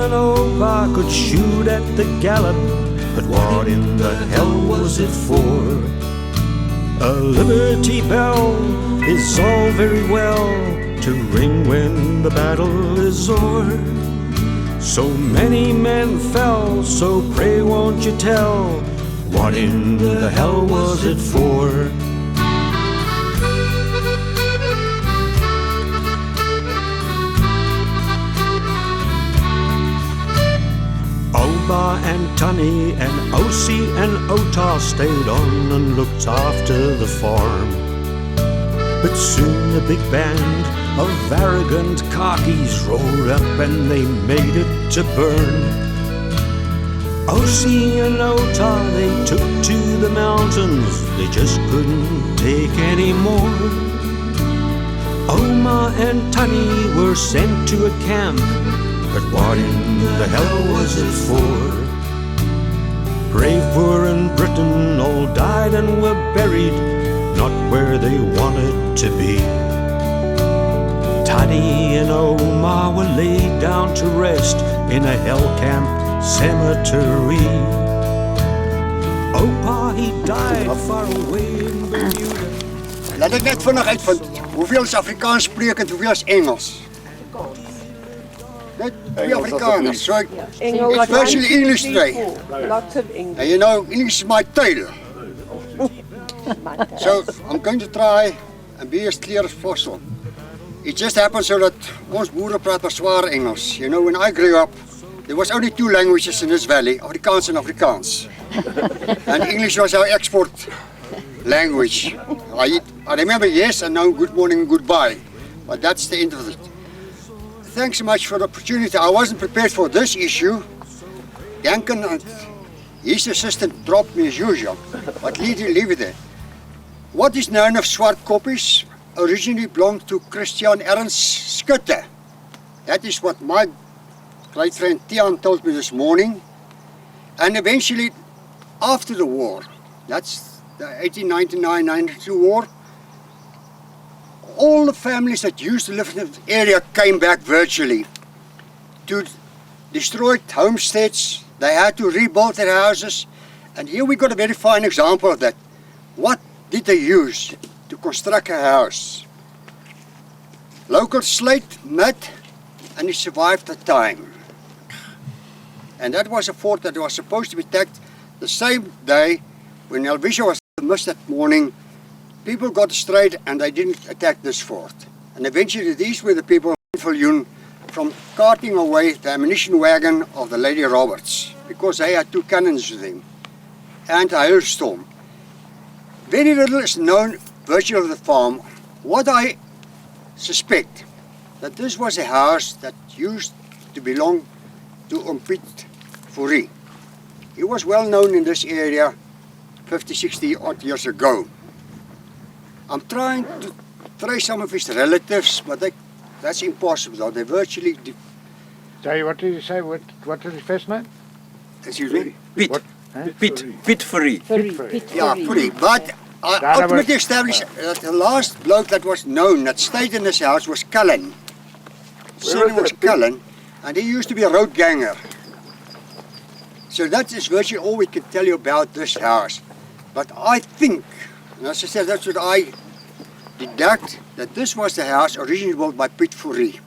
Speaker 9: And Opa could shoot at the gallop, but what in the hell was it for? A liberty bell is all very well to ring when the battle is o'er. So many men fell, so pray won't you tell, what in the hell was it for? Oba and Tunny and Osie and Ota stayed on and looked after the farm. But soon a big band of arrogant khakis rolled up and they made it to burn. Osie and Ota, they took to the mountains, they just couldn't take any more. Oma and Tunny were sent to a camp, but what in the hell was it for? brave Boer in Britain all died and were buried, not where they wanted to be. Tani and Oma were laid down to rest in a hell camp cemetery. Opa, he died far away in Bermuda.
Speaker 1: Laat ek net vinnig uitvind, hoeveel is Afrikaans sprekend, hoeveel is Engels? Net 2 Afrikaners, so it's virtually English today.
Speaker 8: Lots of English.
Speaker 1: And you know, English is my tail. So I'm going to try and be as clear as possible. It just happens so that ons boere praat maar swaar Engels. You know, when I grew up, there was only 2 languages in this valley, Afrikaans and Afrikaans. And English was our export language. I remember yes and no, good morning and goodbye. But that's the end of it. Thanks so much for the opportunity. I wasn't prepared for this issue. Duncan and his assistant dropped me as usual. But leave it there. What is known of swart koppies originally belonged to Christian Ernst Schutte. That is what my great friend Tian told me this morning. And eventually, after the war, that's the 1899-92 war, all the families that used to live in the area came back virtually to destroyed homesteads. They had to rebuild their houses. And here we got a very fine example of that. What did they use to construct a house? Local slate, mud, and it survived the time. And that was a fort that was supposed to be attacked the same day when Helvetia was missed that morning. People got straight and they didn't attack this fort. And eventually these were the people from carting away the ammunition wagon of the Lady Roberts, because they had 2 cannons with them and a hailstorm. Very little is known virtually of the farm. What I suspect, that this was a house that used to belong to Piet Fourie. He was well known in this area 50, 60 odd years ago. I'm trying to trace some of his relatives, but that's impossible. They virtually...
Speaker 2: Sorry, what did you say? What is his first name?
Speaker 1: Excuse me?
Speaker 5: Piet Fourie.
Speaker 1: Yeah, Fourie. But I ultimately established that the last bloke that was known that stayed in this house was Cullen. His surname was Cullen, and he used to be a road ganger. So that is virtually all we can tell you about this house. But I think, and as I said, that's what I deduct, that this was the house originally built by Piet Fourie.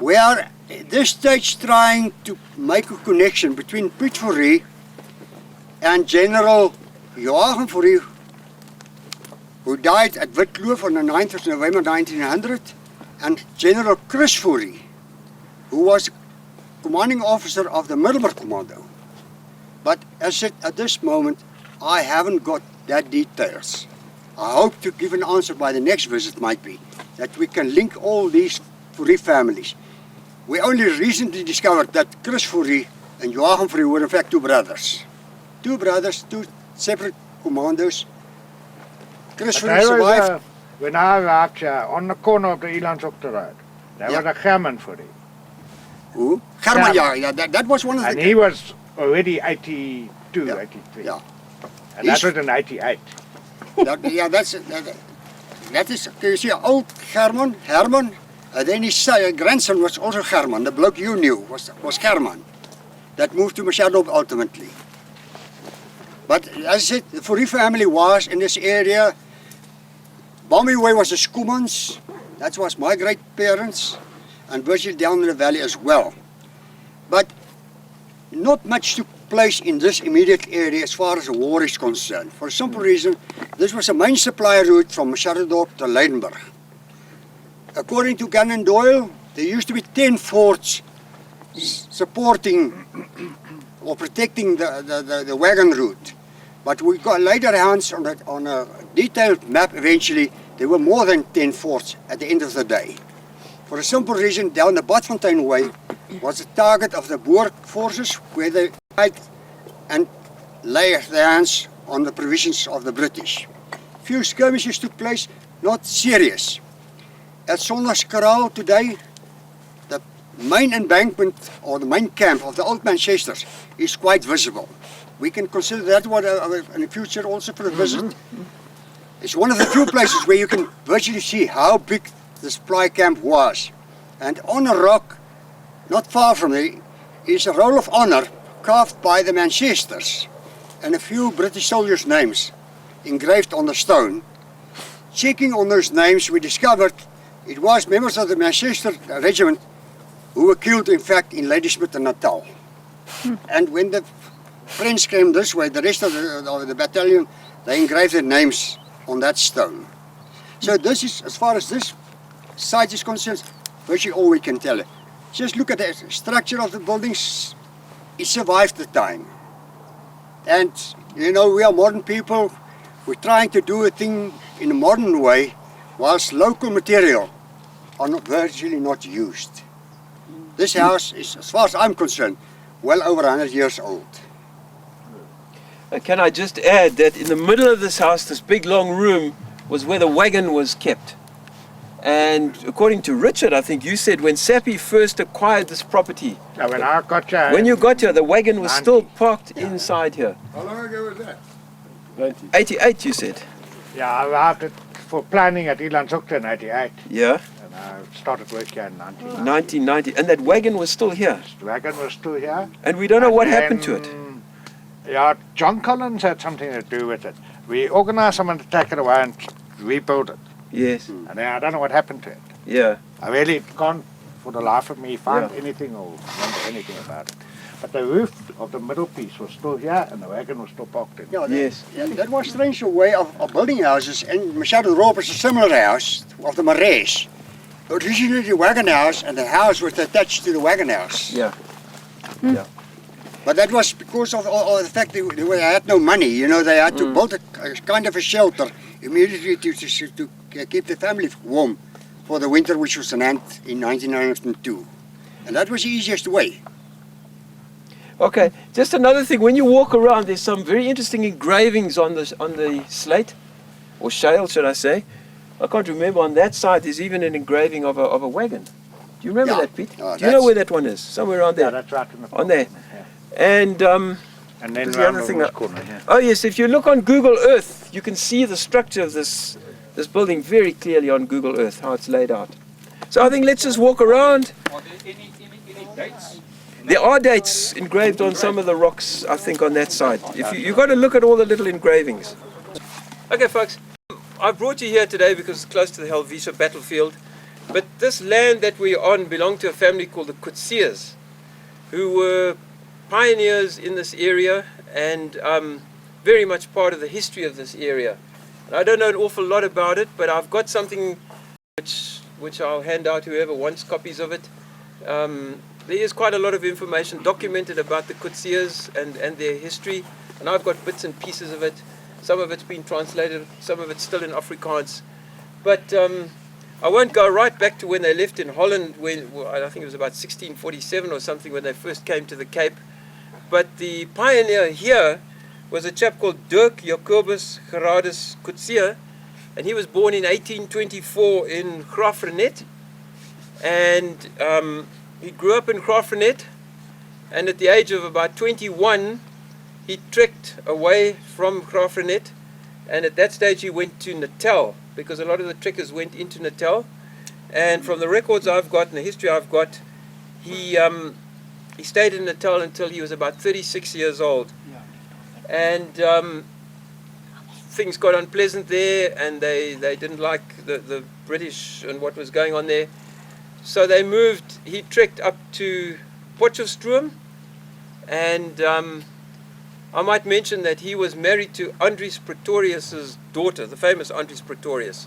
Speaker 1: We are at this stage trying to make a connection between Piet Fourie and General Joachim Fourie, who died at Witkloof on the 9th of November 1900, and General Chris Fourie, who was commanding officer of the Middelburg Commando. But as I said, at this moment, I haven't got that details. I hope to give an answer by the next visit, might be, that we can link all these Fourie families. We only recently discovered that Chris Fourie and Joachim Fourie were in fact 2 brothers. 2 brothers, 2 separate commandos. Chris Fourie survived.
Speaker 2: When I worked on the corner of the Elandshoekte Road, there was a German Fourie.
Speaker 1: Who? German, yeah, that was one of the...
Speaker 2: And he was already 82, 83.
Speaker 1: Yeah.
Speaker 2: And that was in 88.
Speaker 1: That is, you see, old Herman, and then his grandson was also Herman. The bloke you knew was Herman. That moved to Machadodorp ultimately. But as I said, the Fourie family was in this area. Bombay Way was the Schoemans. That was my great parents, and virtually down in the valley as well. But not much took place in this immediate area as far as the war is concerned. For a simple reason, this was a main supply route from Machadodorp to Leidenburg. According to Conan Doyle, there used to be 10 forts supporting or protecting the wagon route. But we got later hands on a detailed map eventually. There were more than 10 forts at the end of the day. For a simple reason, down the Badfontein Way was the target of the Boer forces, where they fight and lay their hands on the provisions of the British. Few skirmishes took place, not serious. At Sondagskraal today, the main embankment or the main camp of the old Manchesters is quite visible. we can consider that one in the future also for a visit. It's one of the few places where you can virtually see how big the supply camp was. And on a rock, not far from me, is a roll of honor carved by the Manchesters and a few British soldiers' names engraved on the stone. Checking on those names, we discovered it was members of the Manchester regiment who were killed, in fact, in Ladysmith and Natal. And when the French came this way, the rest of the battalion, they engraved their names on that stone. So this is, as far as this site is concerned, virtually all we can tell. Just look at the structure of the buildings. It survived the time. And, you know, we are modern people. We're trying to do a thing in a modern way, whilst local material are virtually not used. This house is, as far as I'm concerned, well over 100 years old.
Speaker 5: Can I just add that in the middle of this house, this big long room, was where the wagon was kept. And according to Richard, I think you said when Sappi first acquired this property,
Speaker 2: Yeah, when I got here.
Speaker 5: when you got here, the wagon was still parked inside here.
Speaker 2: How long ago was that?
Speaker 5: 88, you said.
Speaker 2: Yeah, I arrived for planning at Elandshoek in 88.
Speaker 5: Yeah,
Speaker 2: And I started work here in 1990.
Speaker 5: 1990. And that wagon was still here.
Speaker 2: The wagon was still here.
Speaker 5: And we don't know
Speaker 2: And
Speaker 5: what happened to it.
Speaker 2: then, Yeah, John Collins had something to do with it. We organized someone to take it away and rebuild it.
Speaker 5: Yes,
Speaker 2: And then I don't know what happened to it.
Speaker 5: yeah.
Speaker 2: I really can't, for the life of me, find anything or remember anything about it. But the roof of the middle piece was still here and the wagon was still parked in.
Speaker 1: Yeah,
Speaker 5: Yes.
Speaker 1: that was strange way of building houses. And Machadodorp is a similar house of the Marais. Originally the wagon house and the house was attached to the wagon house.
Speaker 5: Yeah.
Speaker 1: But that was because of the fact they had no money. You know, they had to build a kind of a shelter immediately to keep the family warm for the winter, which was an end in 1902. And that was the easiest way.
Speaker 5: Okay, just another thing. When you walk around, there's some very interesting engravings on the slate, or shale, should I say. I can't remember. On that side, there's even an engraving of a wagon. Do you remember
Speaker 1: Yeah.
Speaker 5: that, Pete?
Speaker 1: Oh,
Speaker 5: Do you know where that one is? Somewhere around
Speaker 2: Yeah,
Speaker 5: there.
Speaker 2: that's right in the
Speaker 5: On there.
Speaker 2: corner, yeah.
Speaker 5: And
Speaker 2: And then
Speaker 5: There's the
Speaker 2: round
Speaker 5: other
Speaker 2: the
Speaker 5: thing
Speaker 2: west
Speaker 5: that-
Speaker 2: corner, yeah.
Speaker 5: oh yes, if you look on Google Earth, you can see the structure of this building very clearly on Google Earth, how it's laid out. So I think let's just walk around.
Speaker 4: Are there any dates?
Speaker 5: There are dates engraved on some of the rocks, I think, on that side. If you've got to look at all the little engravings. Okay, folks, I brought you here today because it's close to the Helvetia battlefield. But this land that we're on belonged to a family called the Coetzee, who were pioneers in this area and very much part of the history of this area. And I don't know an awful lot about it, but I've got something which I'll hand out to whoever wants copies of it. There is quite a lot of information documented about the Coetzees and their history, and I've got bits and pieces of it. Some of it's been translated, some of it's still in Afrikaans. But I won't go right back to when they left in Holland, I think it was about 1647 or something when they first came to the Cape. But the pioneer here was a chap called Dirk Jacobus Gerardus Coetzee, and he was born in 1824 in Graafrenet. And he grew up in Graafrenet, and at the age of about 21, he trekked away from Graafrenet, and at that stage he went to Natal, because a lot of the trekkers went into Natal. And from the records I've got and the history I've got, he stayed in Natal until he was about 36 years old. And things got unpleasant there, and they didn't like the British and what was going on there. So they moved, he trekked up to Potchefstroom, and I might mention that he was married to Andries Pretorius's daughter, the famous Andries Pretorius.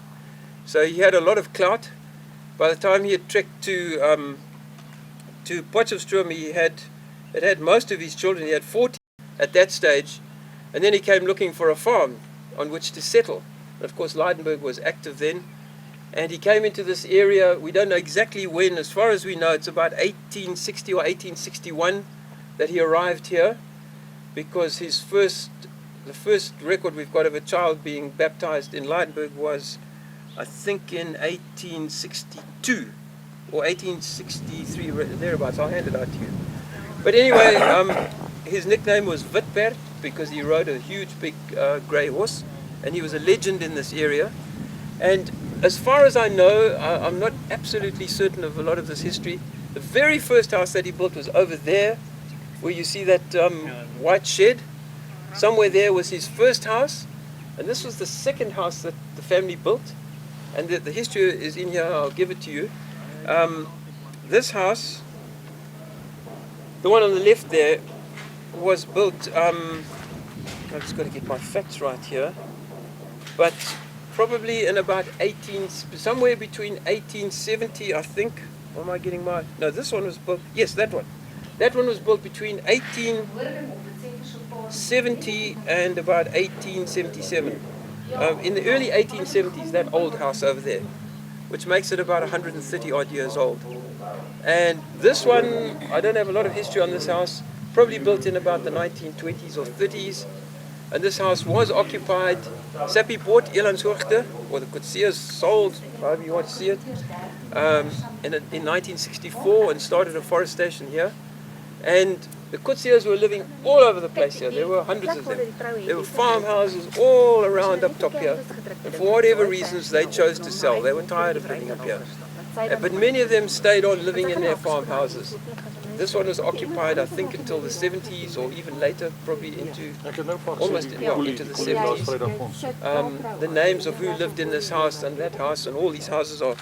Speaker 5: So he had a lot of clout. By the time he had trekked to Potchefstroom, it had most of his children. He had 40 at that stage, and then he came looking for a farm on which to settle. And of course, Lydenburg was active then. And he came into this area, we don't know exactly when, as far as we know, it's about 1860 or 1861 that he arrived here, because the first record we've got of a child being baptized in Lydenburg was, I think, in 1862 or 1863, thereabouts. I'll hand it out to you. But anyway, his nickname was Witbert, because he rode a huge big grey horse, and he was a legend in this area. And as far as I know, I'm not absolutely certain of a lot of this history. The very first house that he built was over there, where you see that white shed. Somewhere there was his first house, and this was the second house that the family built. And the history is in here, I'll give it to you. This house, the one on the left there, was built, I've just got to get my facts right here, but probably in about somewhere between 1870, I think. Or am I getting my, no, this one was built, yes, that one. That one was built between 1870 and about 1877. In the early 1870s, that old house over there, which makes it about 130 odd years old. And this one, I don't have a lot of history on this house, probably built in about the 1920s or 30s. And this house was occupied. Sappi bought Elandshoogte, or the Coetzee sold, however you want to see it, in 1964 and started a forestation here. And the Coetzees were living all over the place here. There were hundreds of them. There were farmhouses all around up top here. And for whatever reasons, they chose to sell. They were tired of living up here. But many of them stayed on living in their farmhouses. This one was occupied, I think, until the 70s or even later, probably into almost into the 70s. The names of who lived in this house and that house and all these houses are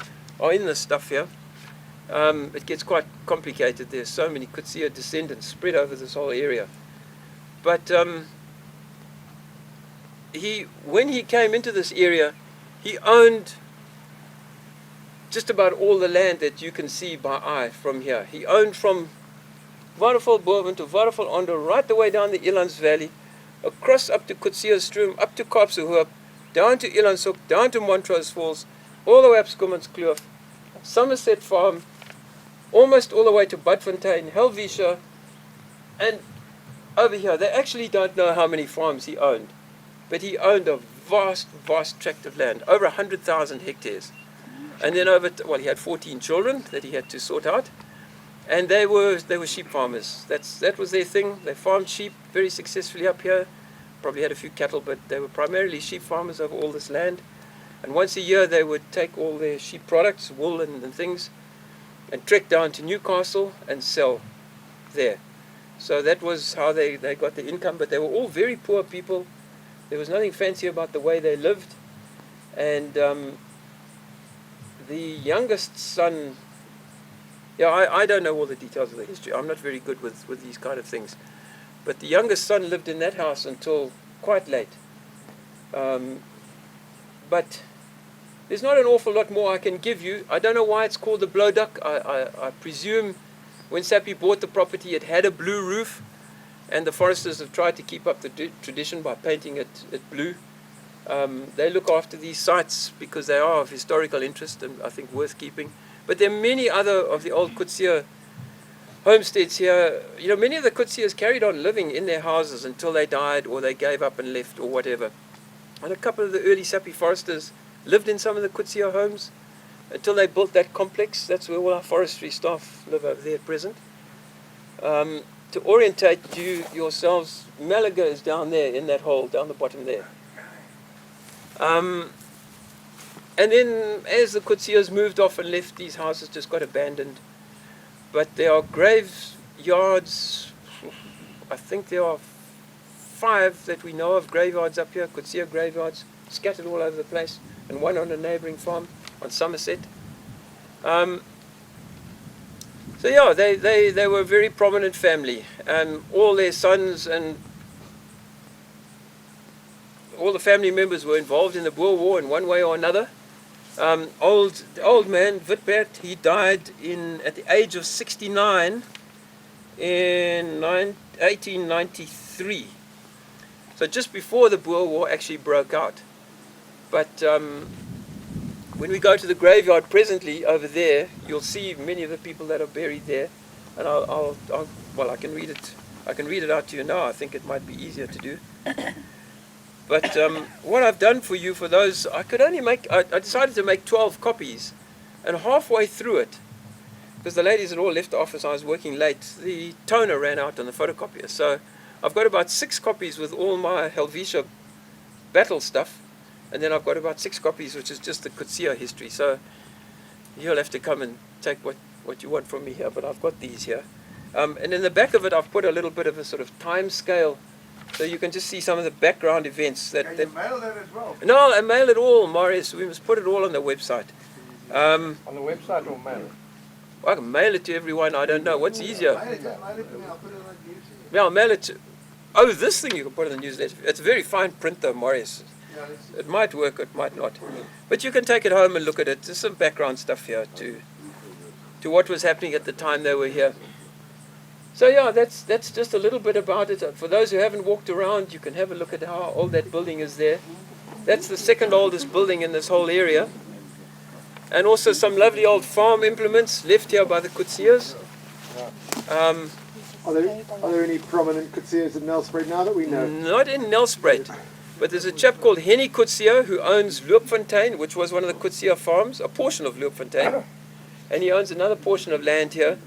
Speaker 5: in this stuff here. It gets quite complicated. There's so many Coetzee descendants spread over this whole area. But when he came into this area, he owned just about all the land that you can see by eye from here. He owned from Waterval Boven to Waterval Onder, right the way down the Elands Valley, across up to Coetzeestroom, up to Kaapsehoop, down to Elandshoek, down to Montrose Falls, all the way up Skommanskloof, Somerset Farm, almost all the way to Budfontein, Helvetia, and over here. They actually don't know how many farms he owned, but he owned a vast, vast tract of land, over 100,000 hectares. And then he had 14 children that he had to sort out, and they were sheep farmers. That was their thing. They farmed sheep very successfully up here. Probably had a few cattle, but they were primarily sheep farmers over all this land. And once a year they would take all their sheep products, wool and things, and trek down to Newcastle and sell there. So that was how they got their income, but they were all very poor people. There was nothing fancy about the way they lived. And the youngest son, I don't know all the details of the history. I'm not very good with these kind of things. But the youngest son lived in that house until quite late. But there's not an awful lot more I can give you. I don't know why it's called the blow duck. I presume when Sappi bought the property, it had a blue roof, and the foresters have tried to keep up the tradition by painting it blue. They look after these sites because they are of historical interest and I think worth keeping. But there are many other of the old Coetzee homesteads here. You know, many of the Coetzees carried on living in their houses until they died or they gave up and left or whatever. And a couple of the early Sappi foresters lived in some of the Coetzee homes until they built that complex. That's where all our forestry staff live over there at present. To orientate you yourselves, Malaga is down there in that hole, down the bottom there. And then as the Coetzees moved off and left, these houses just got abandoned. But there are graveyards, I think there are 5 that we know of, graveyards up here, Coetzee graveyards, scattered all over the place, and one on a neighbouring farm on Somerset. So yeah, they were a very prominent family, and all their sons and all the family members were involved in the Boer War in one way or another. Old man Witbert, he died at the age of 69 in 1893. So just before the Boer War actually broke out. But when we go to the graveyard presently over there, you'll see many of the people that are buried there. And I can read it. I can read it out to you now. I think it might be easier to do. But what I've done for you, for those, I decided to make 12 copies. And halfway through it, because the ladies had all left the office, I was working late, the toner ran out on the photocopier. So I've got about 6 copies with all my Helvetia battle stuff, and then I've got about 6 copies which is just the Coetzee history. So you'll have to come and take what you want from me here, but I've got these here. And in the back of it I've put a little bit of a sort of time scale, so you can just see some of the background events.
Speaker 2: Can you mail that as well?
Speaker 5: No, I mail it all, Marius. We must put it all on the website.
Speaker 2: On the website or mail it?
Speaker 5: I can mail it to everyone. I don't know. What's easier?
Speaker 2: Mail it to me, I'll put it on YouTube.
Speaker 5: Yeah, I'll mail it to... Oh, this thing you can put in the newsletter. It's a very fine print though, Marius. It might work, it might not. But you can take it home and look at it. There's some background stuff here to what was happening at the time they were here. So yeah, that's just a little bit about it. For those who haven't walked around, you can have a look at how old that building is there. That's the second oldest building in this whole area. And also some lovely old farm implements left here by the Coetzees.
Speaker 10: Are there any prominent Coetzees in Nelspruit now that we know?
Speaker 5: Not in Nelspruit, but there's a chap called Henny Coetzee who owns Loopfontein, which was one of the Coetzee farms, a portion of Loopfontein, and he owns another portion of land here.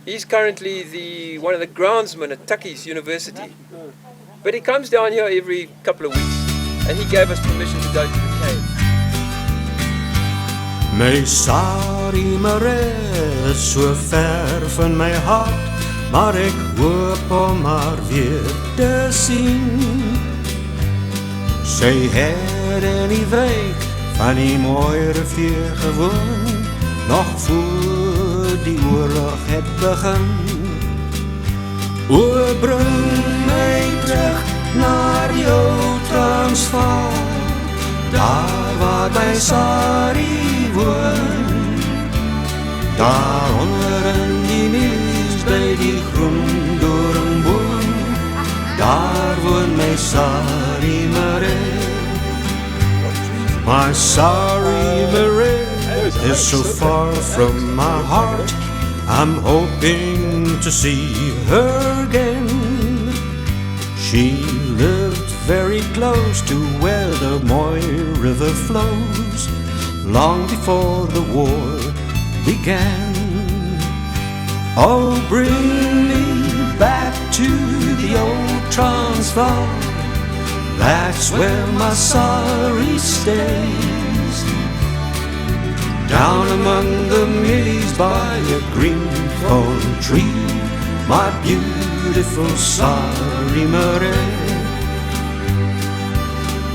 Speaker 5: He's currently one of the groundsmen at Tukkies University, but he comes down here every couple of weeks, and he gave us permission to go to the cave.
Speaker 9: My Sari Mare is so ver van my hart, maar ek hoop om haar weer te sien. Sy het in die wijk van die mooie rivier gewoon, nog voor die oorlog het begin. O, bring my terug naar die ou Transvaal, daar waar my Sari woon. Daar onder in die mielies by die groen doringboom, daar woon my Sari Marais. My Sari Marais is so far from my heart, I'm hoping to see her again. She lived very close to where the Moy River flows, long before the war began. Oh, bring me back to the old Transvaal, that's where my Sari stays. Down among the mealies by a green thorn tree, my beautiful Sari Marais.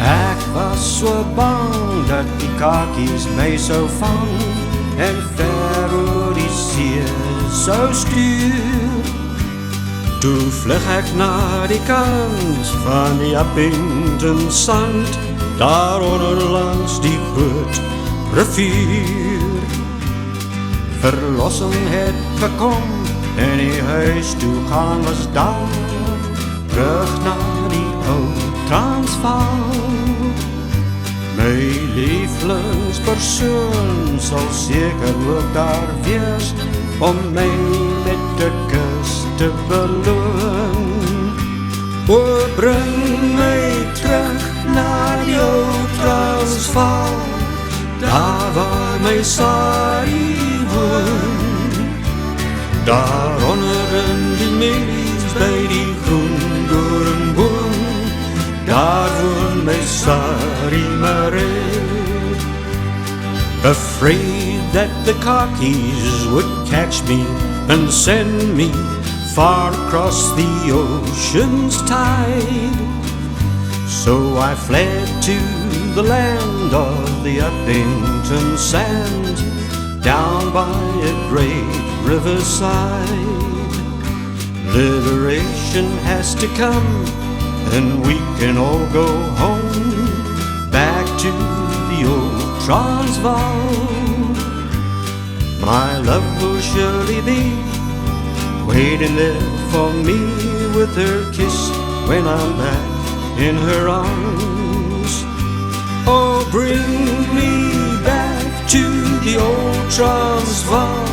Speaker 9: Ek was so bang dat die kakies my sou vang en ver oor die see sou stuur. Toe vlug ek na die kant van die Appington sand, daar onder langs die Boot rivier. Verlossing het gekom en die huis toe gaan was daar, terug na die ou Transvaal. My lieflingspersoon sal seker ook daar wees, om my met 'n kus te beloon. O, bring my terug na die ou Transvaal, daar waar my Sari woon. Daar onder in die meelies by die groen doringboom, daar woon my Sari Marais. Afraid that the kakies would catch me and send me far across the ocean's tide, so I fled to the land of the Uppington sand, down by a great riverside. Liberation has to come, and we can all go home, back to the old Transvaal. My love will surely be waiting there for me with her kiss when I'm back in her arms. Oh, bring me back to the old Transvaal,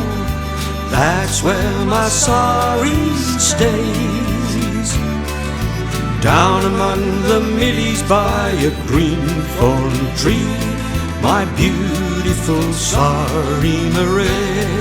Speaker 9: that's where my Sari stays. Down among the mealies by a green thorn tree, my beautiful Sari Marais.